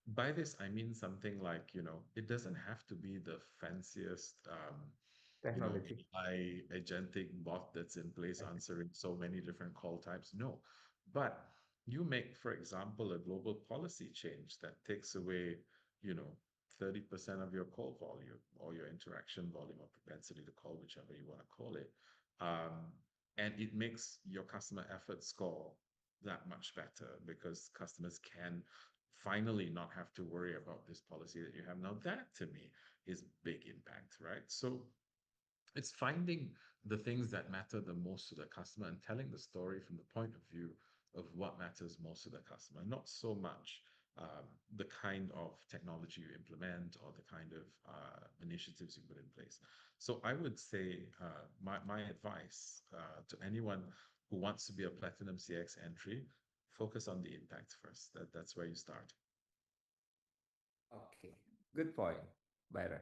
by this, I mean something like, it doesn't have to be the fanciest you know, Technology. AI agentic bot that's in place answering so many different call types. No. But you make, for example, a global policy change that takes away, you know, 30% of your call volume or your interaction volume or propensity to call, whichever you want to call it. Um, and it makes your customer effort score that much better because customers can finally not have to worry about this policy that you have. Now, that to me is big impact, right? So it's finding the things that matter the most to the customer and telling the story from the point of view of what matters most to the customer, not so much the kind of technology you implement or the kind of initiatives you put in place. So I would say my advice to anyone who wants to be a Platinum CX entry, focus on the impact first. That's where you start. Okay, good point, Byron.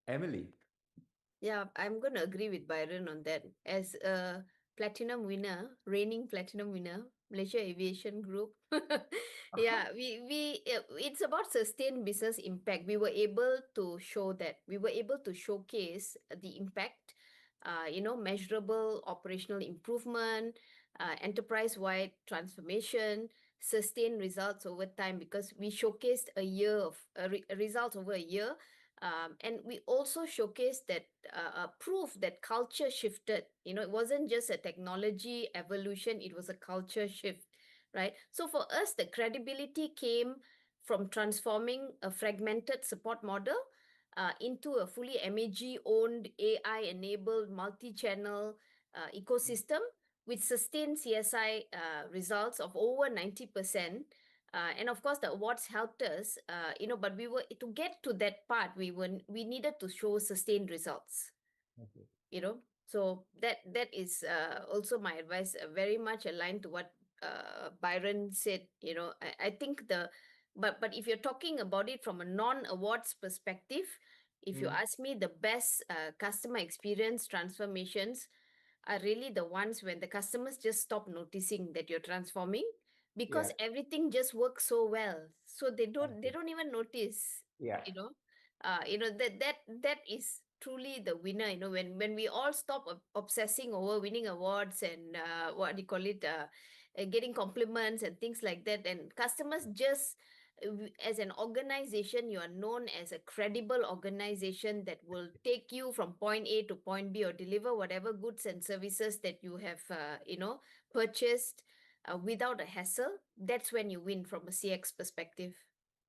Emily. Yeah, I'm going to agree with Byron on that. As a platinum winner, reigning platinum winner, Malaysia Aviation Group. Yeah, it's about sustained business impact. We were able to show that. We were able to showcase the impact, measurable operational improvement, enterprise-wide transformation, sustained results over time because we showcased a year of results over a year, and we also showcased that proof that culture shifted. It wasn't just a technology evolution, it was a culture shift, right? So for us, the credibility came from transforming a fragmented support model into a fully MAG-owned, AI-enabled, multi-channel ecosystem with sustained CSI results of over 90%. And of course, the awards helped us, but we were to get to that part. We needed to show sustained results. Okay. So that is also my advice, very much aligned to what Byron said. I think but if you're talking about it from a non-awards perspective, if you ask me, the best customer experience transformations are really the ones when the customers just stop noticing that you're transforming because Yeah. everything just works so well, so they Okay. don't even notice. Yeah. That is truly the winner. When we all stop obsessing over winning awards and what do you call it, getting compliments and things like that, and customers just as an organization, you are known as a credible organization that will take you from point A to point B or deliver whatever goods and services that you have purchased without a hassle. That's when you win from a CX perspective.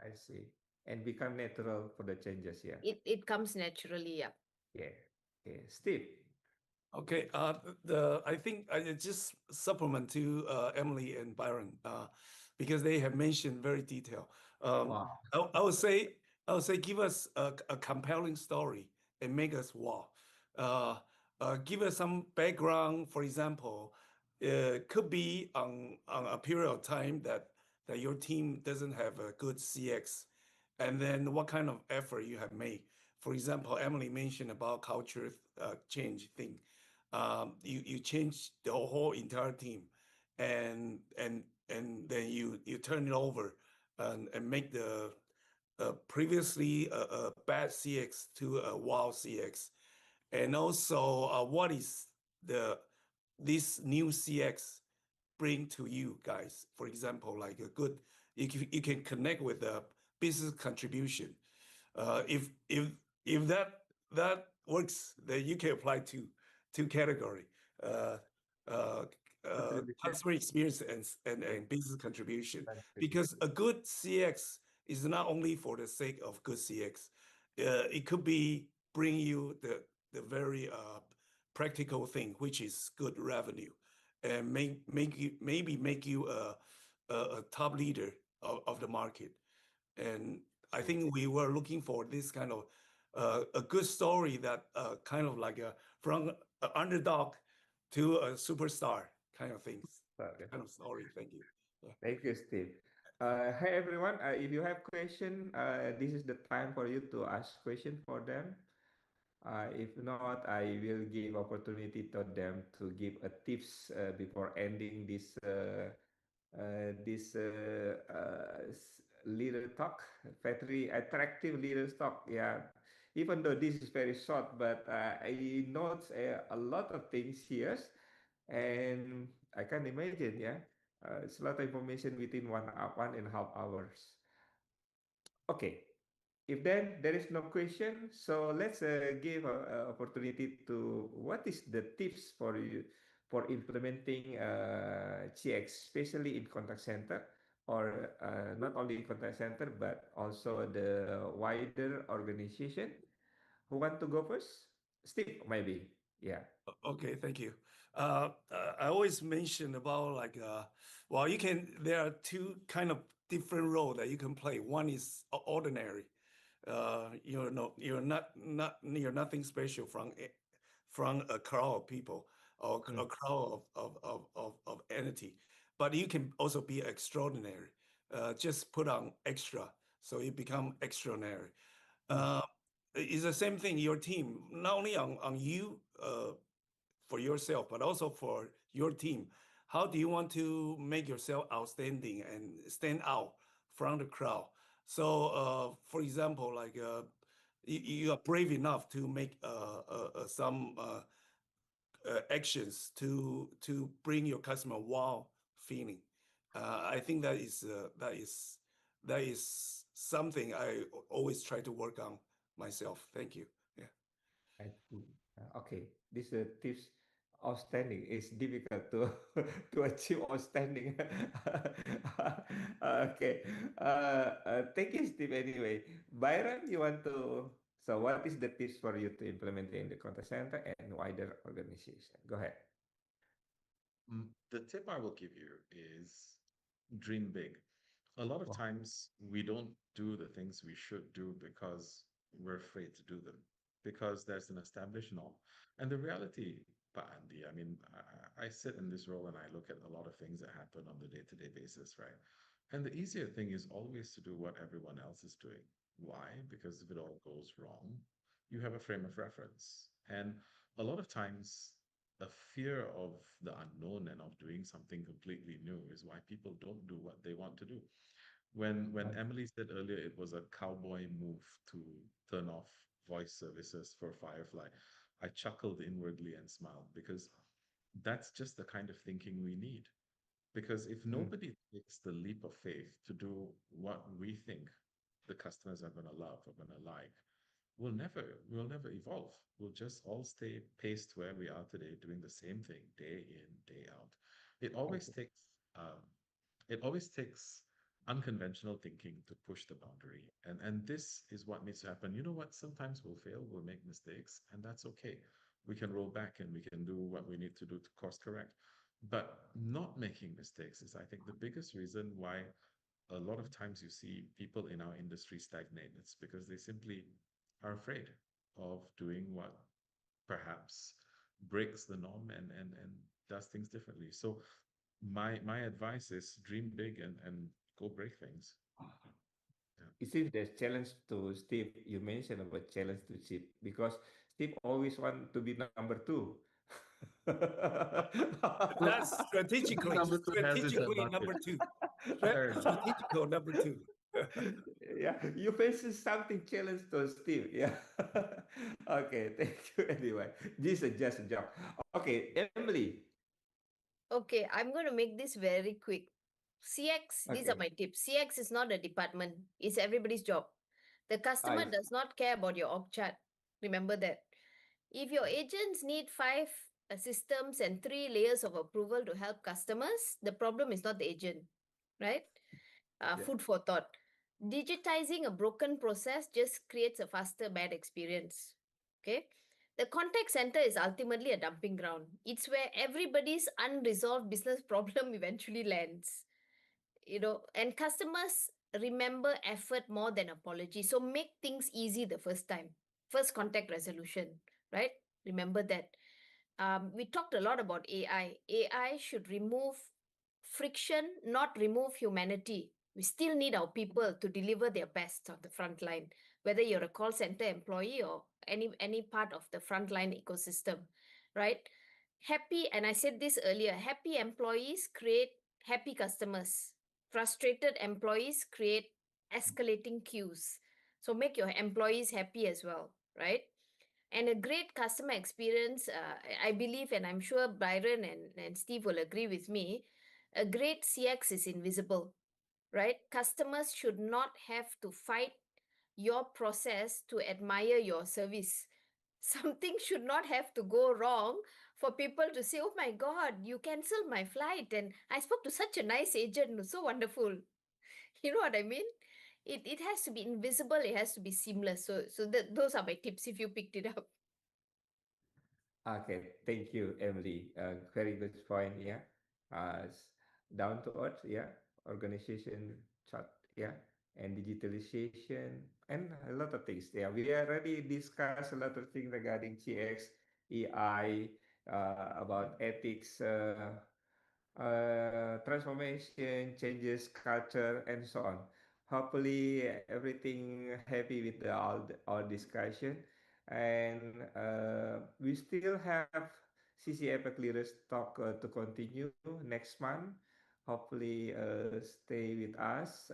I see. And become natural for the changes. Yeah. It comes naturally. Yeah. Yeah. Okay. Steve. Okay, I think I just supplement to Emily and Byron because they have mentioned very detailed. Wow. I would say give us a compelling story and make us wow. Give us some background. For example, could be on a period of time that your team doesn't have a good CX, and then what kind of effort you have made. For example, Emily mentioned about culture change thing. You change the whole entire team, and then you turn it over and make the previously a bad CX to a wow CX, and also what is the this new CX bring to you guys? For example, like a good, you can connect with the business contribution. If that works, then you can apply to two category, uh, uh, Contribution. customer experience and business contribution. Contribution. Because a good CX is not only for the sake of good CX. It could be bring you the very practical thing, which is good revenue, and make you a top leader of the market. And I think we were looking for this kind of a good story that kind of like from an underdog to a superstar kind of things, Okay. kind of story. Thank you. Yeah. Thank you, Steve. Hi everyone. If you have question, this is the time for you to ask question for them. If not, I will give opportunity to them to give a tips before ending this leader talk, very attractive leader talk. Yeah, even though this is very short, but I note a lot of things here, and I can imagine, yeah, it's a lot of information within 1.5 hours. Okay, if then there is no question, so let's give a opportunity to what is the tips for you for implementing CX, especially in contact center, or not only in contact center but also the wider organization. Who want to go first? Steve, maybe. Yeah. Okay, thank you. I always mention about like, well, there are two kind of different role that you can play. One is ordinary. You're nothing special from a crowd of people or a crowd of entity, but you can also be extraordinary. Just put on extra, so you become extraordinary. Uh, it's the same thing. Your team, not only on you for yourself, but also for your team. How do you want to make yourself outstanding and stand out from the crowd? So, for example, like you are brave enough to make some actions to bring your customer wow feeling. I think that is something I always try to work on myself. Thank you. Yeah. I see. Okay, this tips outstanding. It's difficult to to achieve outstanding. Okay. Thank you, Steve. Anyway, Byron, you want to? So, what is the tips for you to implement in the contact center and wider organization? Go ahead. The tip I will give you is dream big. A lot of Wow. times we don't do the things we should do because we're afraid to do them, because there's an established norm. And the reality, but Andy, I mean, I sit in this role and I look at a lot of things that happen on the day-to-day basis, right? And the easier thing is always to do what everyone else is doing. Why? Because if it all goes wrong, you have a frame of reference. And a lot of times, the fear of the unknown and of doing something completely new is why people don't do what they want to do. When Emily said earlier it was a cowboy move to turn off voice services for Firefly, I chuckled inwardly and smiled because that's just the kind of thinking we need. Because if Mm. nobody takes the leap of faith to do what we think the customers are going to love or going to like, we'll never evolve. We'll just all stay paced where we are today, doing the same thing day in, day out. It always Okay. takes um, it always takes unconventional thinking to push the boundary. And this is what needs to happen. You know what? Sometimes we'll fail, we'll make mistakes, and that's okay. We can roll back and we can do what we need to do to course correct. But not making mistakes is, I think, the biggest reason why a lot of times you see people in our industry stagnate. It's because they simply are afraid of doing what perhaps breaks the norm and does things differently. So my advice is dream big and go break things. Yeah. It seems there's challenge to Steve. You mentioned about challenge to Steve because Steve always want to be number two. That's Number two has its strategically number advantage. two. Fair enough. Strategical number two. Yeah, you face something challenge to Steve. Yeah. Okay, thank you anyway. This is just a joke. Okay, Emily. Okay, I'm going to make this very quick. CX, these are Okay. my tips. CX is not a department, it's everybody's job. The customer I does not care about your org chart. Remember that. If your agents need five systems and three layers of approval to help customers, the problem is not the agent, right? yeah. Food for thought. Digitizing a broken process just creates a faster bad experience. Okay. The contact center is ultimately a dumping ground. It's where everybody's unresolved business problem eventually lands. And customers remember effort more than apology. So make things easy the first time. First contact resolution, right? Remember that. We talked a lot about AI. AI should remove friction, not remove humanity. We still need our people to deliver their best on the front line, whether you're a call center employee or any part of the frontline ecosystem, right? Happy, and I said this earlier, happy employees create happy customers. Frustrated employees create escalating queues. So make your employees happy as well. right? And a great customer experience, I believe, and I'm sure Byron and Steve will agree with me, a great CX is invisible, right? Customers should not have to fight your process to admire your service. Something should not have to go wrong for people to say, oh my God, you canceled my flight. And I spoke to such a nice agent, who's so wonderful. You know what I mean? It has to be invisible, it has to be seamless. So those are my tips if you picked it up. Okay, thank you, Emily. Very good point. Yeah, down to earth. Yeah, organization chart. Yeah, and digitalization and a lot of things. Yeah, we already discussed a lot of things regarding CX, AI, about ethics, transformation, changes, culture, and so on. Hopefully, everything happy with all discussion, and we still have CCFA Clearance talk to continue next month. Hopefully, stay with us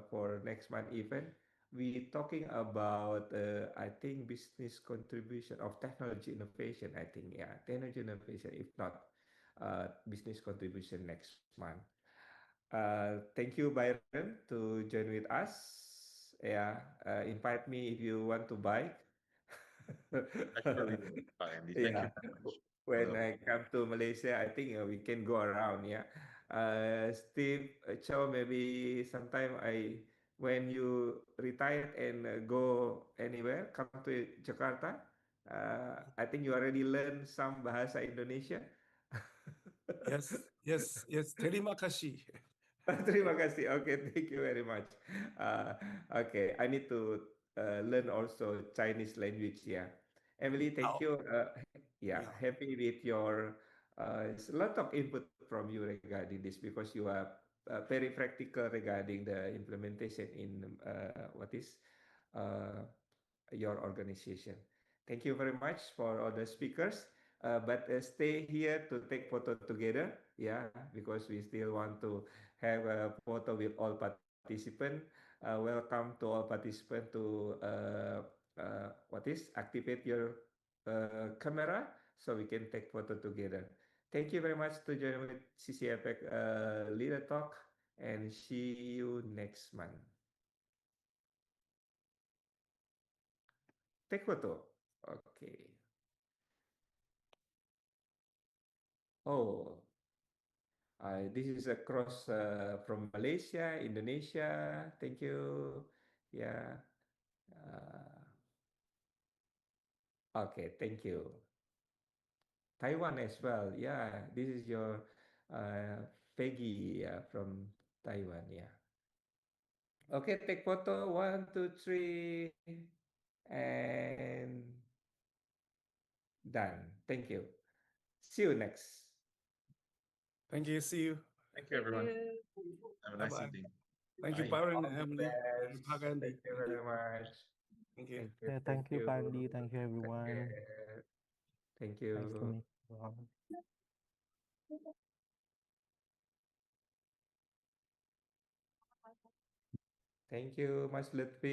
for next month event. We talking about I think business contribution of technology innovation. I think yeah, technology innovation. If not business contribution next month. Thank you, Byron, to join with us. Yeah, invite me if you want to buy. I surely will, Andy. Thank you Yeah, very much for when the I come to Malaysia, I think we can go around. Yeah, Steve Chou, maybe sometime when you retire and go anywhere, come to Jakarta. I think you already learned some bahasa Indonesia. Yes, yes, yes. Terima kasih. Terima kasih. Okay, thank you very much. Uh, okay, I need to learn also Chinese language. Yeah, Emily, thank Oh, you. Yeah, yeah. happy with your. It's a lot of input from you regarding this because you are very practical regarding the implementation in what is uh, your organization. Thank you very much for all the speakers. But stay here to take photo together, yeah, because we still want to have a photo with all participants. Welcome to all participants to what is activate your camera so we can take photo together. Thank you very much to join with CCFX Leader Talk and see you next month. Take photo. Okay. Oh, this is across from Malaysia, Indonesia. Thank you. Yeah. Okay, thank you. Taiwan as well. Yeah, this is your Peggy from Taiwan. Yeah. Okay, take photo. One, two, three, and done. Thank you. See you next. Thank you. See you. Thank you, Thank everyone. you. Have a nice Bye-bye. evening. Thank you, Bye. Byron All and the Emily. Thank you, Pak best. Andy. Thank you Thank you. very much. Thank you. Thank you. Yeah, Thank thank you, you. Pandi. Thank you, Take everyone. care. Thank Nice to you. meet you all. Thank you, Mas Lutfi.